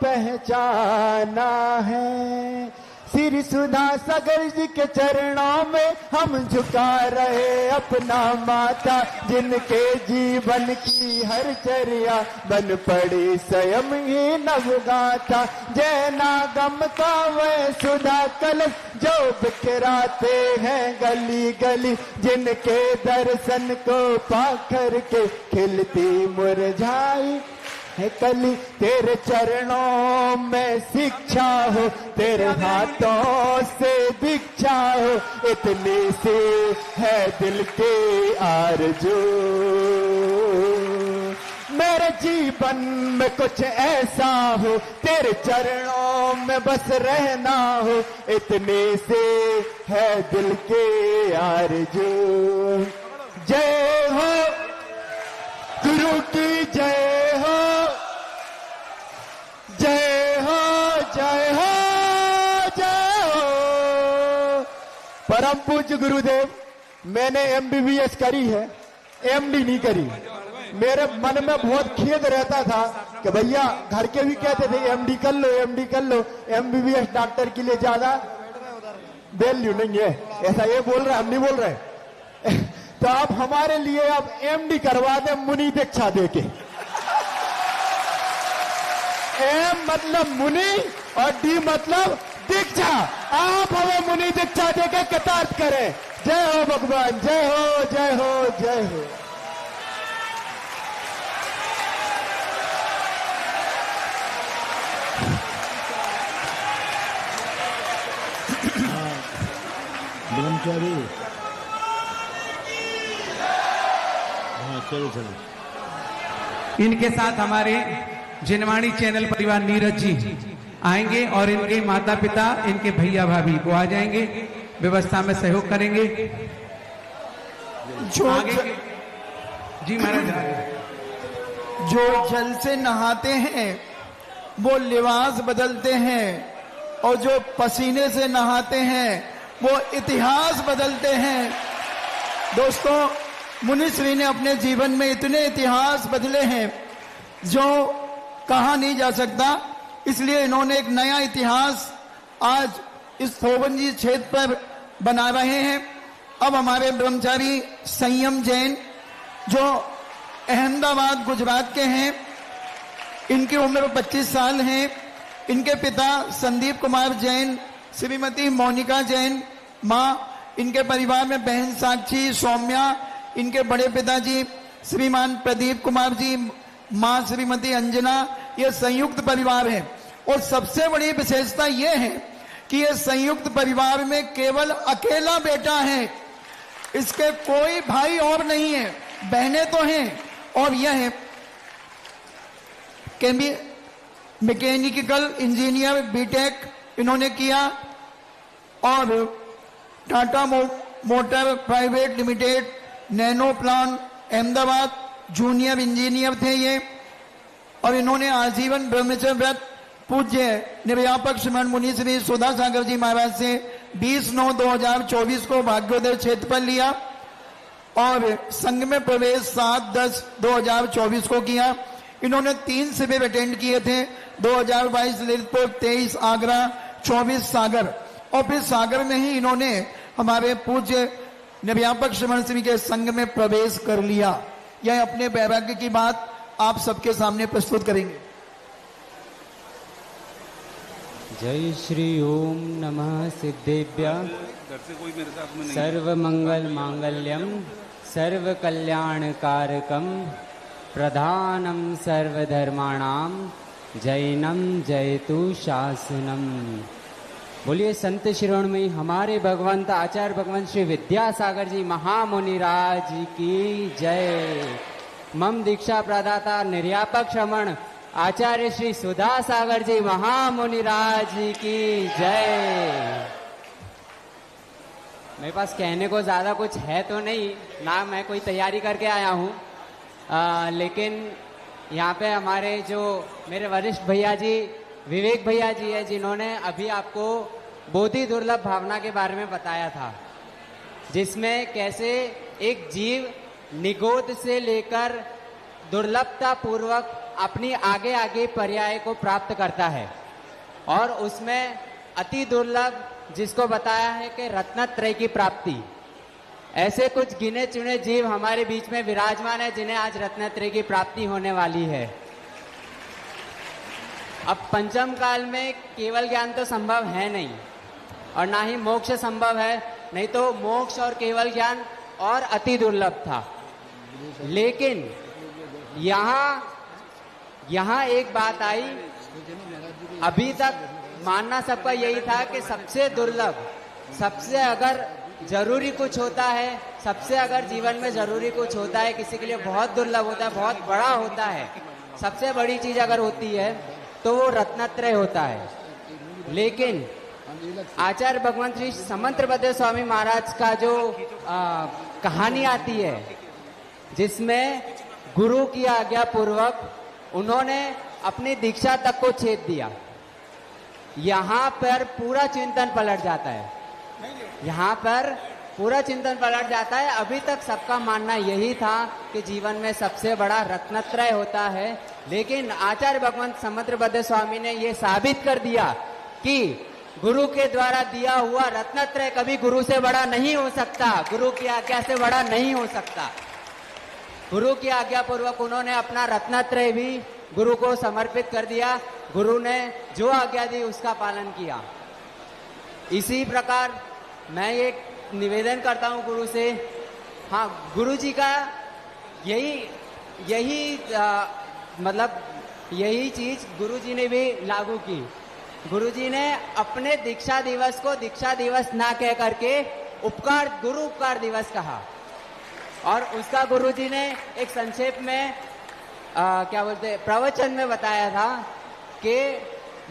पहचाना है। श्री सुधा सागर जी के चरणों में हम झुका रहे अपना माथा, जिनके जीवन की हर चर्या बन पड़ी स्वयं ही नवगाथा। जैनागम का वह सुधा कलश जो बिखराते हैं गली गली, जिनके दर्शन को पाकर के खिलती मुरझाई है कली तेरे चरणों में शिक्षा हो, तेरे हाथों से दीक्षा हो, इतनी सी है दिल की आरज़ू। मेरे जीवन में कुछ ऐसा हो, तेरे चरणों में बस रहना हो, इतनी सी है दिल की आरज़ू। जय हो गुरु की जय हो, जय हो जय हो जय हो। परम पूज्य गुरुदेव, मैंने MBBS करी है, MD नहीं करी। मेरे मन में बहुत खेद रहता था कि भैया घर के भी कहते थे MD कर लो, MD कर लो। MBBS डॉक्टर के लिए ज्यादा वैल्यू नहीं है, ऐसा ये बोल रहे, हम नहीं बोल रहे। तो आप हमारे लिए आप MD करवा दें मुनि दीक्षा देके। M मतलब मुनि और D मतलब दीक्षा। आप हमें मुनि दीक्षा देके कृतार्थ करें। जय हो भगवान, जय हो जय हो जय हो। ब्रह्मचारी, हाँ चलो चलो। इनके साथ हमारे जिनवाणी चैनल परिवार नीरज जी आएंगे और इनके माता पिता, इनके भैया भाभी वो आ जाएंगे, व्यवस्था में सहयोग करेंगे। जो जी महाराज, जो जल से नहाते हैं वो लिबास बदलते हैं, और जो पसीने से नहाते हैं वो इतिहास बदलते हैं। दोस्तों, मुनिश्री ने अपने जीवन में इतने इतिहास बदले हैं जो कहा नहीं जा सकता, इसलिए इन्होंने एक नया इतिहास आज इस थोबनजी क्षेत्र पर बना रहे हैं। अब हमारे ब्रह्मचारी संयम जैन जो अहमदाबाद गुजरात के हैं, इनकी उम्र 25 साल है। इनके पिता संदीप कुमार जैन, श्रीमती मोनिका जैन, माँ, इनके परिवार में बहन साक्षी, सौम्या, इनके बड़े पिताजी श्रीमान प्रदीप कुमार जी, माँ श्रीमती अंजना। ये संयुक्त परिवार है और सबसे बड़ी विशेषता ये है कि ये संयुक्त परिवार में केवल अकेला बेटा है, इसके कोई भाई और नहीं है, बहनें तो हैं। और यह मैकेनिकल इंजीनियर बीटेक इन्होंने किया और Tata motor private limited, nano plan Ahmedabad junior engineer थे ये। और इन्होंने आजीवन ब्रह्मचर्य व्रत पूज्य निर्व्यापक श्रीमान मुनि श्री सुधा सागर जी महाराज से 20/9/2024 को भाग्योदय क्षेत्र पर लिया और संघ में प्रवेश 7/10/2024 को किया। इन्होंने 3 शिविर अटेंड किए थे, 2022 ललितपुर, 23 आगरा, 24 सागर, और फिर सागर में ही इन्होंने हमारे पूज्य निर्व्यापक श्रीमान श्री के संघ में प्रवेश कर लिया। यह अपने वैराग्य की बात आप सबके सामने प्रस्तुत करेंगे। जय श्री ओम नमः सिद्धेभ्य सर्व मंगल मांगल्यम सर्व कल्याण कारकम प्रधानम सर्वधर्माणाम जैनम जयतु शासनम। बोलिए संत शिरोमणि हमारे भगवंत आचार्य भगवंत श्री विद्यासागर जी महामुनिराज की जय। मम दीक्षा प्रदाता निर्व्यापक श्रमण आचार्य श्री सुधा सागर जी महामुनिराज की जय। मेरे पास कहने को ज्यादा कुछ है तो नहीं ना, मैं कोई तैयारी करके आया हूँ, लेकिन यहाँ पे हमारे जो मेरे वरिष्ठ भैया जी विवेक भैया जी है, जिन्होंने अभी आपको बोधि दुर्लभ भावना के बारे में बताया था, जिसमें कैसे एक जीव निगोद से लेकर दुर्लभता पूर्वक अपनी आगे आगे पर्याय को प्राप्त करता है, और उसमें अति दुर्लभ जिसको बताया है कि रत्नत्रय की प्राप्ति। ऐसे कुछ गिने चुने जीव हमारे बीच में विराजमान है जिन्हें आज रत्नत्रय की प्राप्ति होने वाली है। अब पंचम काल में केवल ज्ञान तो संभव है नहीं और ना ही मोक्ष संभव है, नहीं तो मोक्ष और केवल ज्ञान और अति दुर्लभ था। लेकिन यहाँ यहाँ एक बात आई, अभी तक मानना सबका यही था कि सबसे दुर्लभ, सबसे अगर जरूरी कुछ होता है, सबसे अगर जीवन में जरूरी कुछ होता है, किसी के लिए बहुत दुर्लभ होता है, बहुत बड़ा होता है, सबसे बड़ी चीज अगर होती है तो वो रत्नत्रय होता है। लेकिन आचार्य भगवान श्री समंतभद्र स्वामी महाराज का जो कहानी आती है, जिसमें गुरु की आज्ञा पूर्वक उन्होंने अपनी दीक्षा तक को छेद दिया, यहाँ पर पूरा चिंतन पलट जाता है। यहाँ पर पूरा चिंतन पलट जाता है। अभी तक सबका मानना यही था कि जीवन में सबसे बड़ा रत्नत्रय होता है, लेकिन आचार्य भगवान समंतभद्र स्वामी ने ये साबित कर दिया कि गुरु के द्वारा दिया हुआ रत्नत्रय कभी गुरु से बड़ा नहीं हो सकता, गुरु की आज्ञा से बड़ा नहीं हो सकता। गुरु की आज्ञा पूर्वक उन्होंने अपना रत्नत्रय भी गुरु को समर्पित कर दिया। गुरु ने जो आज्ञा दी उसका पालन किया। इसी प्रकार मैं एक निवेदन करता हूं गुरु से। हाँ, गुरु जी का यही चीज गुरु जी ने भी लागू की। गुरु जी ने अपने दीक्षा दिवस को दीक्षा दिवस ना कह करके गुरु उपकार दिवस कहा, और उसका गुरु जी ने एक संक्षेप में प्रवचन में बताया था कि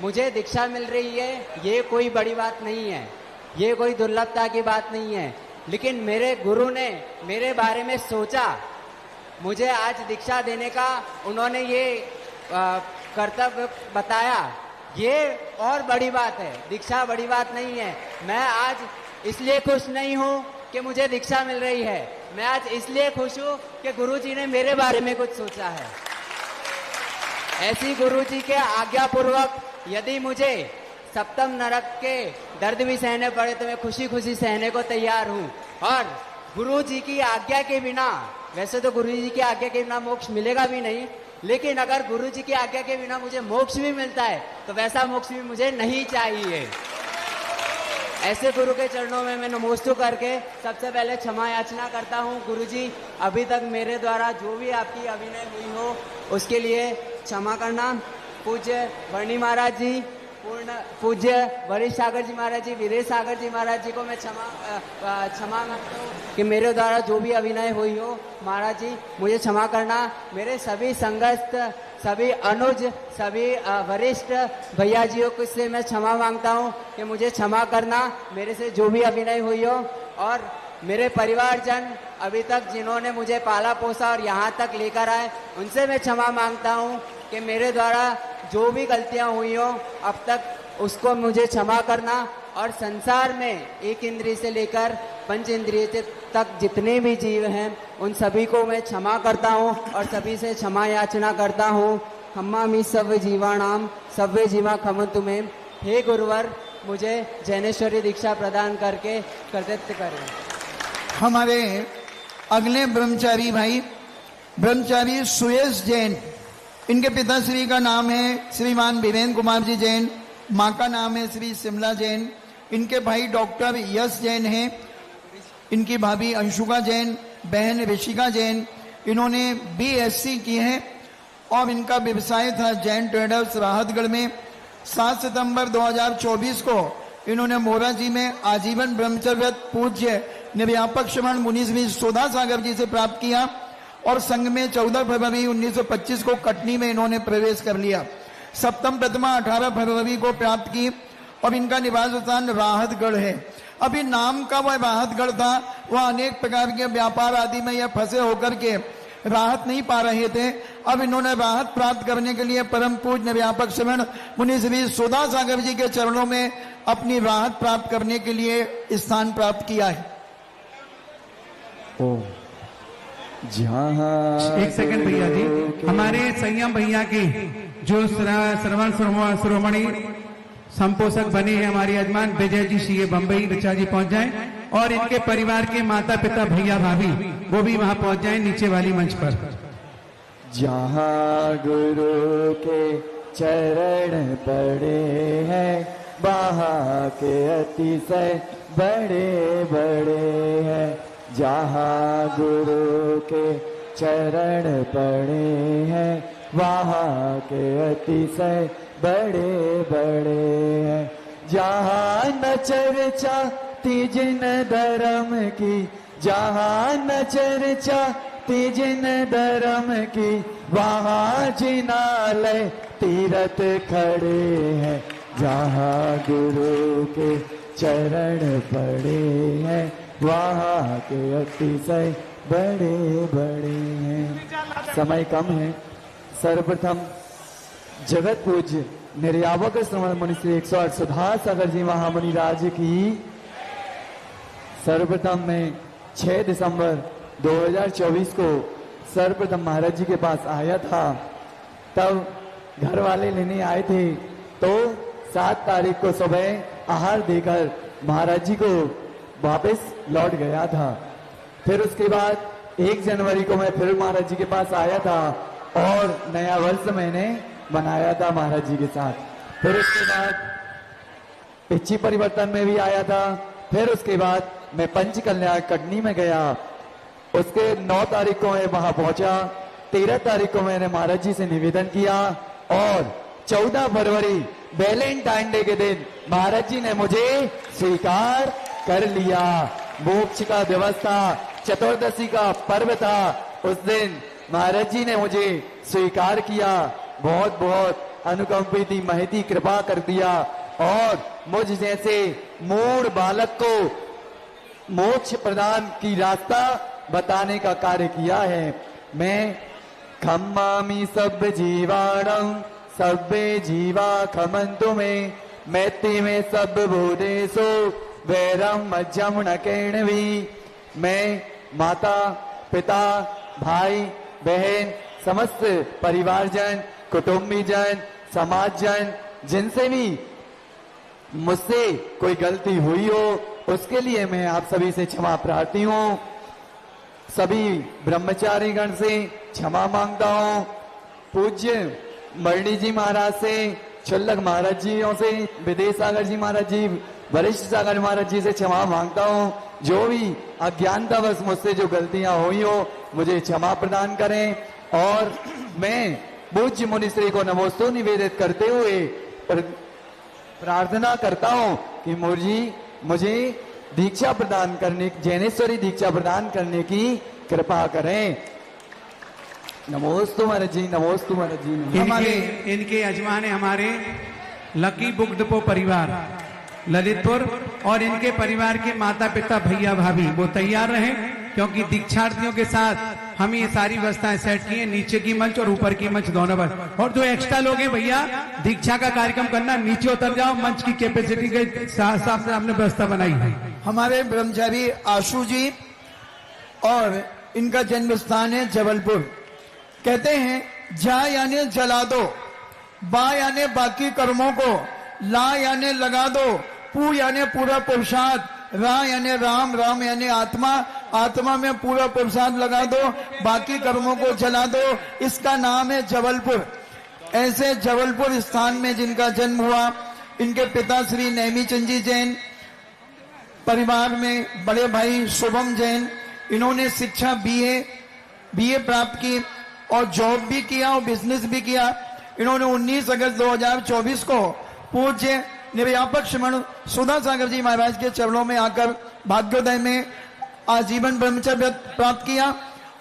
मुझे दीक्षा मिल रही है, ये कोई बड़ी बात नहीं है, ये कोई दुर्लभता की बात नहीं है, लेकिन मेरे गुरु ने मेरे बारे में सोचा, मुझे आज दीक्षा देने का उन्होंने ये कर्तव्य बताया, ये और बड़ी बात है, दीक्षा बड़ी बात नहीं है। मैं आज इसलिए खुश नहीं हूँ कि मुझे दीक्षा मिल रही है, मैं आज इसलिए खुश हूँ कि गुरु जी ने मेरे बारे में कुछ सोचा है। ऐसी गुरु जी के आज्ञा पूर्वक यदि मुझे सप्तम नरक के दर्द भी सहने पड़े तो मैं खुशी खुशी सहने को तैयार हूँ। और गुरु जी की आज्ञा के बिना, वैसे तो गुरु जी की आज्ञा के बिना मोक्ष मिलेगा भी नहीं, लेकिन अगर गुरु जी की आज्ञा के बिना मुझे मोक्ष भी मिलता है तो वैसा मोक्ष भी मुझे नहीं चाहिए। ऐसे गुरु के चरणों में मैं नमोस्तु करके सबसे पहले क्षमा याचना करता हूँ। गुरु जी, अभी तक मेरे द्वारा जो भी आपकी अभिनय हुई हो उसके लिए क्षमा करना। पूज्य वर्णी महाराज जी, पूज्य वरिष्ठ सागर जी महाराज जी, वीरेश सागर जी महाराज जी को मैं क्षमा मांगता हूँ कि मेरे द्वारा जो भी अभिनय हुई हो, महाराज जी मुझे क्षमा करना। मेरे सभी संगस्त, सभी अनुज, सभी वरिष्ठ भैया जियों से मैं क्षमा मांगता हूँ कि मुझे क्षमा करना, मेरे से जो भी अभिनय हुई हो। और मेरे परिवारजन अभी तक जिन्होंने मुझे पाला पोसा और यहाँ तक लेकर आए, उनसे मैं क्षमा मांगता हूँ कि मेरे द्वारा जो भी गलतियां हुई हो अब तक उसको मुझे क्षमा करना। और संसार में एक इंद्रिय से लेकर पंच इंद्रिय तक जितने भी जीव हैं उन सभी को मैं क्षमा करता हूँ और सभी से क्षमा याचना करता हूँ। खम्मामि सव्य जीवाणाम सव्य जीवा खम तुम्हें। हे गुरुवर, मुझे जैनेश्वरी दीक्षा प्रदान करके कृतज्ञ करें। हमारे अगले ब्रह्मचारी भाई ब्रह्मचारी सुयश जैन, इनके पिताश्री का नाम है श्रीमान वीरेंद्र कुमार जी जैन, माँ का नाम है श्री शिमला जैन। इनके भाई डॉक्टर यश जैन हैं, इनकी भाभी अंशुका जैन, बहन ऋषिका जैन। इन्होंने BSc की है और इनका व्यवसाय था जैन ट्रेडर्स राहतगढ़ में। 7 सितंबर 2024 को इन्होंने मोराजी में आजीवन ब्रह्मचर्य पूज्य निर्व्यापक श्रवण मुनि श्री सुधा सागर जी से प्राप्त किया और संघ में 14 फरवरी 1925 को कटनी में इन्होंने प्रवेश कर लिया। सप्तम प्रतिमा 18 फरवरी को प्राप्त की और इनका निवास स्थान राहतगढ़ है। अभी नाम का वह राहतगढ़ था, वह अनेक प्रकार के व्यापार आदि में यह फंसे होकर के राहत नहीं पा रहे थे। अब इन्होंने राहत प्राप्त करने के लिए परम पूज्य व्यापक श्रवण मुनि श्री सुधा सागर जी के चरणों में अपनी राहत प्राप्त करने के लिए स्थान प्राप्त किया है। एक सेकंड भैया जी, हमारे संयम भैया के जो श्रवण शिरोमणि संपोषक बने हैं हमारे यजमान विजय जी सीए बम्बई ऋचा जी पहुंच जाएं और इनके परिवार के माता पिता भैया भाभी वो भी वहां पहुंच जाएं नीचे वाली मंच पर। जहाँ गुरु के चरण पड़े हैं वहाँ के अतिशय बड़े बड़े हैं। जहाँ गुरु के चरण पड़े हैं वहाँ के अतिशय बड़े बड़े हैं। जहाँ न चर्चा जिन धर्म की, जहाँ न चर्चा जिन धर्म की, वहाँ जिनालय तीरथ खड़े हैं। जहाँ गुरु के चरण पड़े हैं, वहाँ के अतिशय बड़े बड़े हैं। समय कम है। सर्वप्रथम जगत पूज्य निर्यावक श्रवण मुनि श्री 108 सुधा सागर जी महामुनि राज की। सर्वप्रथम मैं 6 दिसंबर 2024 को सर्वप्रथम महाराज जी के पास आया था। तब घर वाले लेने आए थे, तो 7 तारीख को सुबह आहार देकर महाराज जी को वापस लौट गया था। फिर उसके बाद 1 जनवरी को मैं फिर महाराज जी के पास आया था और नया वर्ष मैंने मनाया था महाराज जी के साथ। फिर उसके बाद पिछी परिवर्तन में भी आया था। फिर उसके बाद मैं पंच कल्याण कटनी में गया। उसके 9 तारीख को मैं वहां पहुंचा। 13 तारीख को मैंने महाराज जी से निवेदन किया और 14 फरवरी वैलेंटाइन डे के दिन महाराज जी ने मुझे स्वीकार कर लिया। मोक्ष का दिवस था, चतुर्दशी का पर्व था। उस दिन महाराज जी ने मुझे स्वीकार किया। बहुत बहुत अनुकंपित महती कृपा कर दिया और मुझ जैसे मूढ़ बालक को मोक्ष प्रदान की रास्ता बताने का कार्य किया है। मैं खम्मामि सब जीवाणं सब्बे जीवा खमन्तु मे, मैत्ती में सब भूतेषु वैरम मध्यम न केणवी। मैं माता पिता भाई बहन समस्त परिवारजन कुटुंबीजन समाजजन जिनसे भी मुझसे कोई गलती हुई हो उसके लिए मैं आप सभी से क्षमा प्रार्थी हूँ। सभी ब्रह्मचारी गण से क्षमा मांगता हूँ। पूज्य मरणी जी महाराज से, छुल्लक महाराज जियों से, विदेश सागर जी महाराज जी, वरिष्ठ सागर महाराज जी से क्षमा मांगता हूँ। जो भी अज्ञानतावश मुझसे जो गलतियां हुई हो मुझे क्षमा प्रदान करें। और मैं पूज्य मुनि श्री को नमोस्तु निवेदित करते हुए प्रार्थना करता हूँ कि मुझे दीक्षा प्रदान करने, जैनेश्वरी दीक्षा प्रदान करने की कृपा करें। नमोस्तु महाराज जी, नमोस्तु महाराज जी। इनके यजमान है हमारे लकी बुक डिपो परिवार ललितपुर, और इनके परिवार के माता पिता भैया भाभी वो तैयार रहे क्योंकि दीक्षार्थियों के साथ हम ये सारी व्यवस्थाएं सेट की है। नीचे की मंच और ऊपर की मंच दोनों पर। और जो एक्स्ट्रा लोग हैं भैया दीक्षा का कार्यक्रम करना, नीचे उतर जाओ, मंच की कैपेसिटी के हिसाब से हमने व्यवस्था बनाई है। हमारे ब्रह्मचारी आशु जी और इनका जन्म स्थान है जबलपुर। कहते हैं जा यानी जला दो, बा यानी बाकी कर्मों को, ला यानी लगा दो, पू यानी पूरा पुरुषार्थ, रा यानी राम, राम यानी आत्मा, आत्मा में पूरा पुरुषार्थ लगा दो, बाकी कर्मों को जला दो। इसका नाम है जबलपुर। ऐसे जबलपुर स्थान में जिनका जन्म हुआ, इनके पिता श्री नेमीचंद जी जैन, परिवार में बड़े भाई शुभम जैन, इन्होंने शिक्षा बीए प्राप्त की और जॉब भी किया और बिजनेस भी किया। इन्होंने 19 अगस्त 2024 को पूज्य निर्यापक श्रमण सुधा सागर जी महाराज के चरणों में आकर भाग्योदय में आजीवन ब्रह्मचर्य प्राप्त किया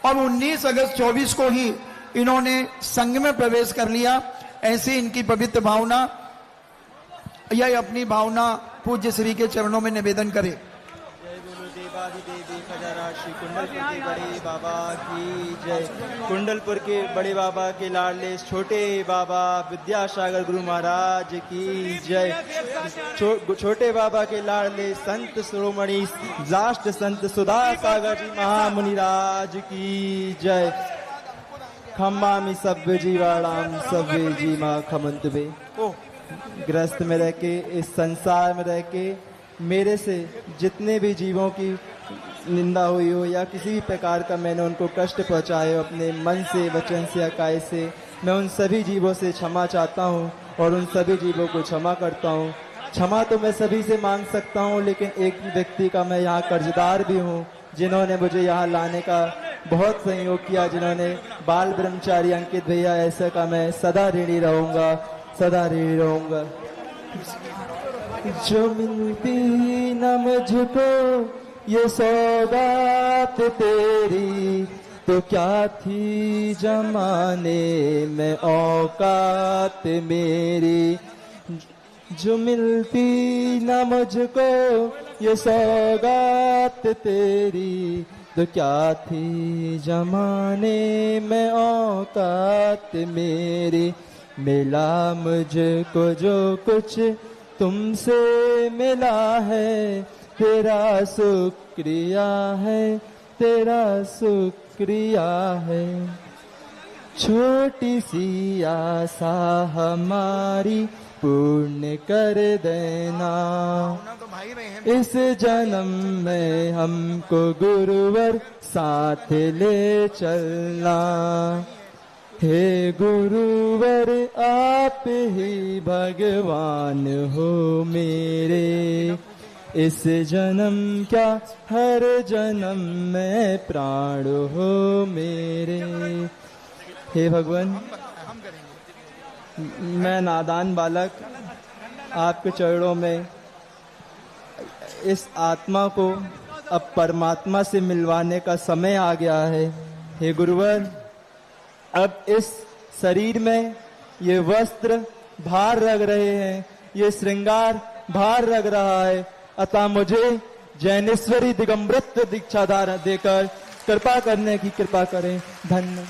और 19 अगस्त 24 को ही इन्होंने संघ में प्रवेश कर लिया। ऐसी इनकी पवित्र भावना, यह अपनी भावना पूज्य श्री के चरणों में निवेदन करे। कुंडलपुर के बड़े बाबा की जय। कुंडलपुर के बड़े बाबा के लाडले छोटे बाबा विद्यासागर गुरु महाराज की जय। छोटे बाबा के लाडले संत शिरोमणि राष्ट्र संत सुधा सागर जी महामुनि राज की जय। खम्मामि सभ्य जीवाणाम सभ्य जीवा खमंतवे। ग्रस्त में रह के, इस संसार में रह के मेरे से जितने भी जीवों की निंदा हुई हो या किसी भी प्रकार का मैंने उनको कष्ट पहुंचाए अपने मन से, वचन से या काय से, मैं उन सभी जीवों से क्षमा चाहता हूं और उन सभी जीवों को क्षमा करता हूं। क्षमा तो मैं सभी से मांग सकता हूं, लेकिन एक व्यक्ति का मैं यहाँ कर्जदार भी हूं जिन्होंने मुझे यहाँ लाने का बहुत सहयोग किया जिन्होंने। बाल ब्रह्मचारी अंकित भैया, ऐसा का मैं सदा ऋणी रहूंगा, सदा ऋणी रहूंगा। जो मिलती न मुझको ये सौगात तेरी, तो क्या थी जमाने में औकात मेरी। जो मिलती न मुझको ये सौगात तेरी, तो क्या थी जमाने में औकात मेरी। मिला मुझको जो कुछ तुमसे मिला है, तेरा शुक्रिया है, तेरा शुक्रिया है। छोटी सी आशा हमारी पूर्ण कर देना, इस जन्म में हमको गुरुवर साथ ले चलना। हे गुरुवर आप ही भगवान हो मेरे, इस जन्म क्या हर जन्म में प्राण हो मेरे। हे भगवान, मैं नादान बालक आपके चरणों में इस आत्मा को अब परमात्मा से मिलवाने का समय आ गया है। हे गुरुवर, अब इस शरीर में ये वस्त्र भार लग रहे हैं, ये श्रृंगार भार लग रहा है, अतः मुझे जैनेश्वरी दिगंबरत्व दीक्षा देकर कृपा करने की कृपा करें। धन्य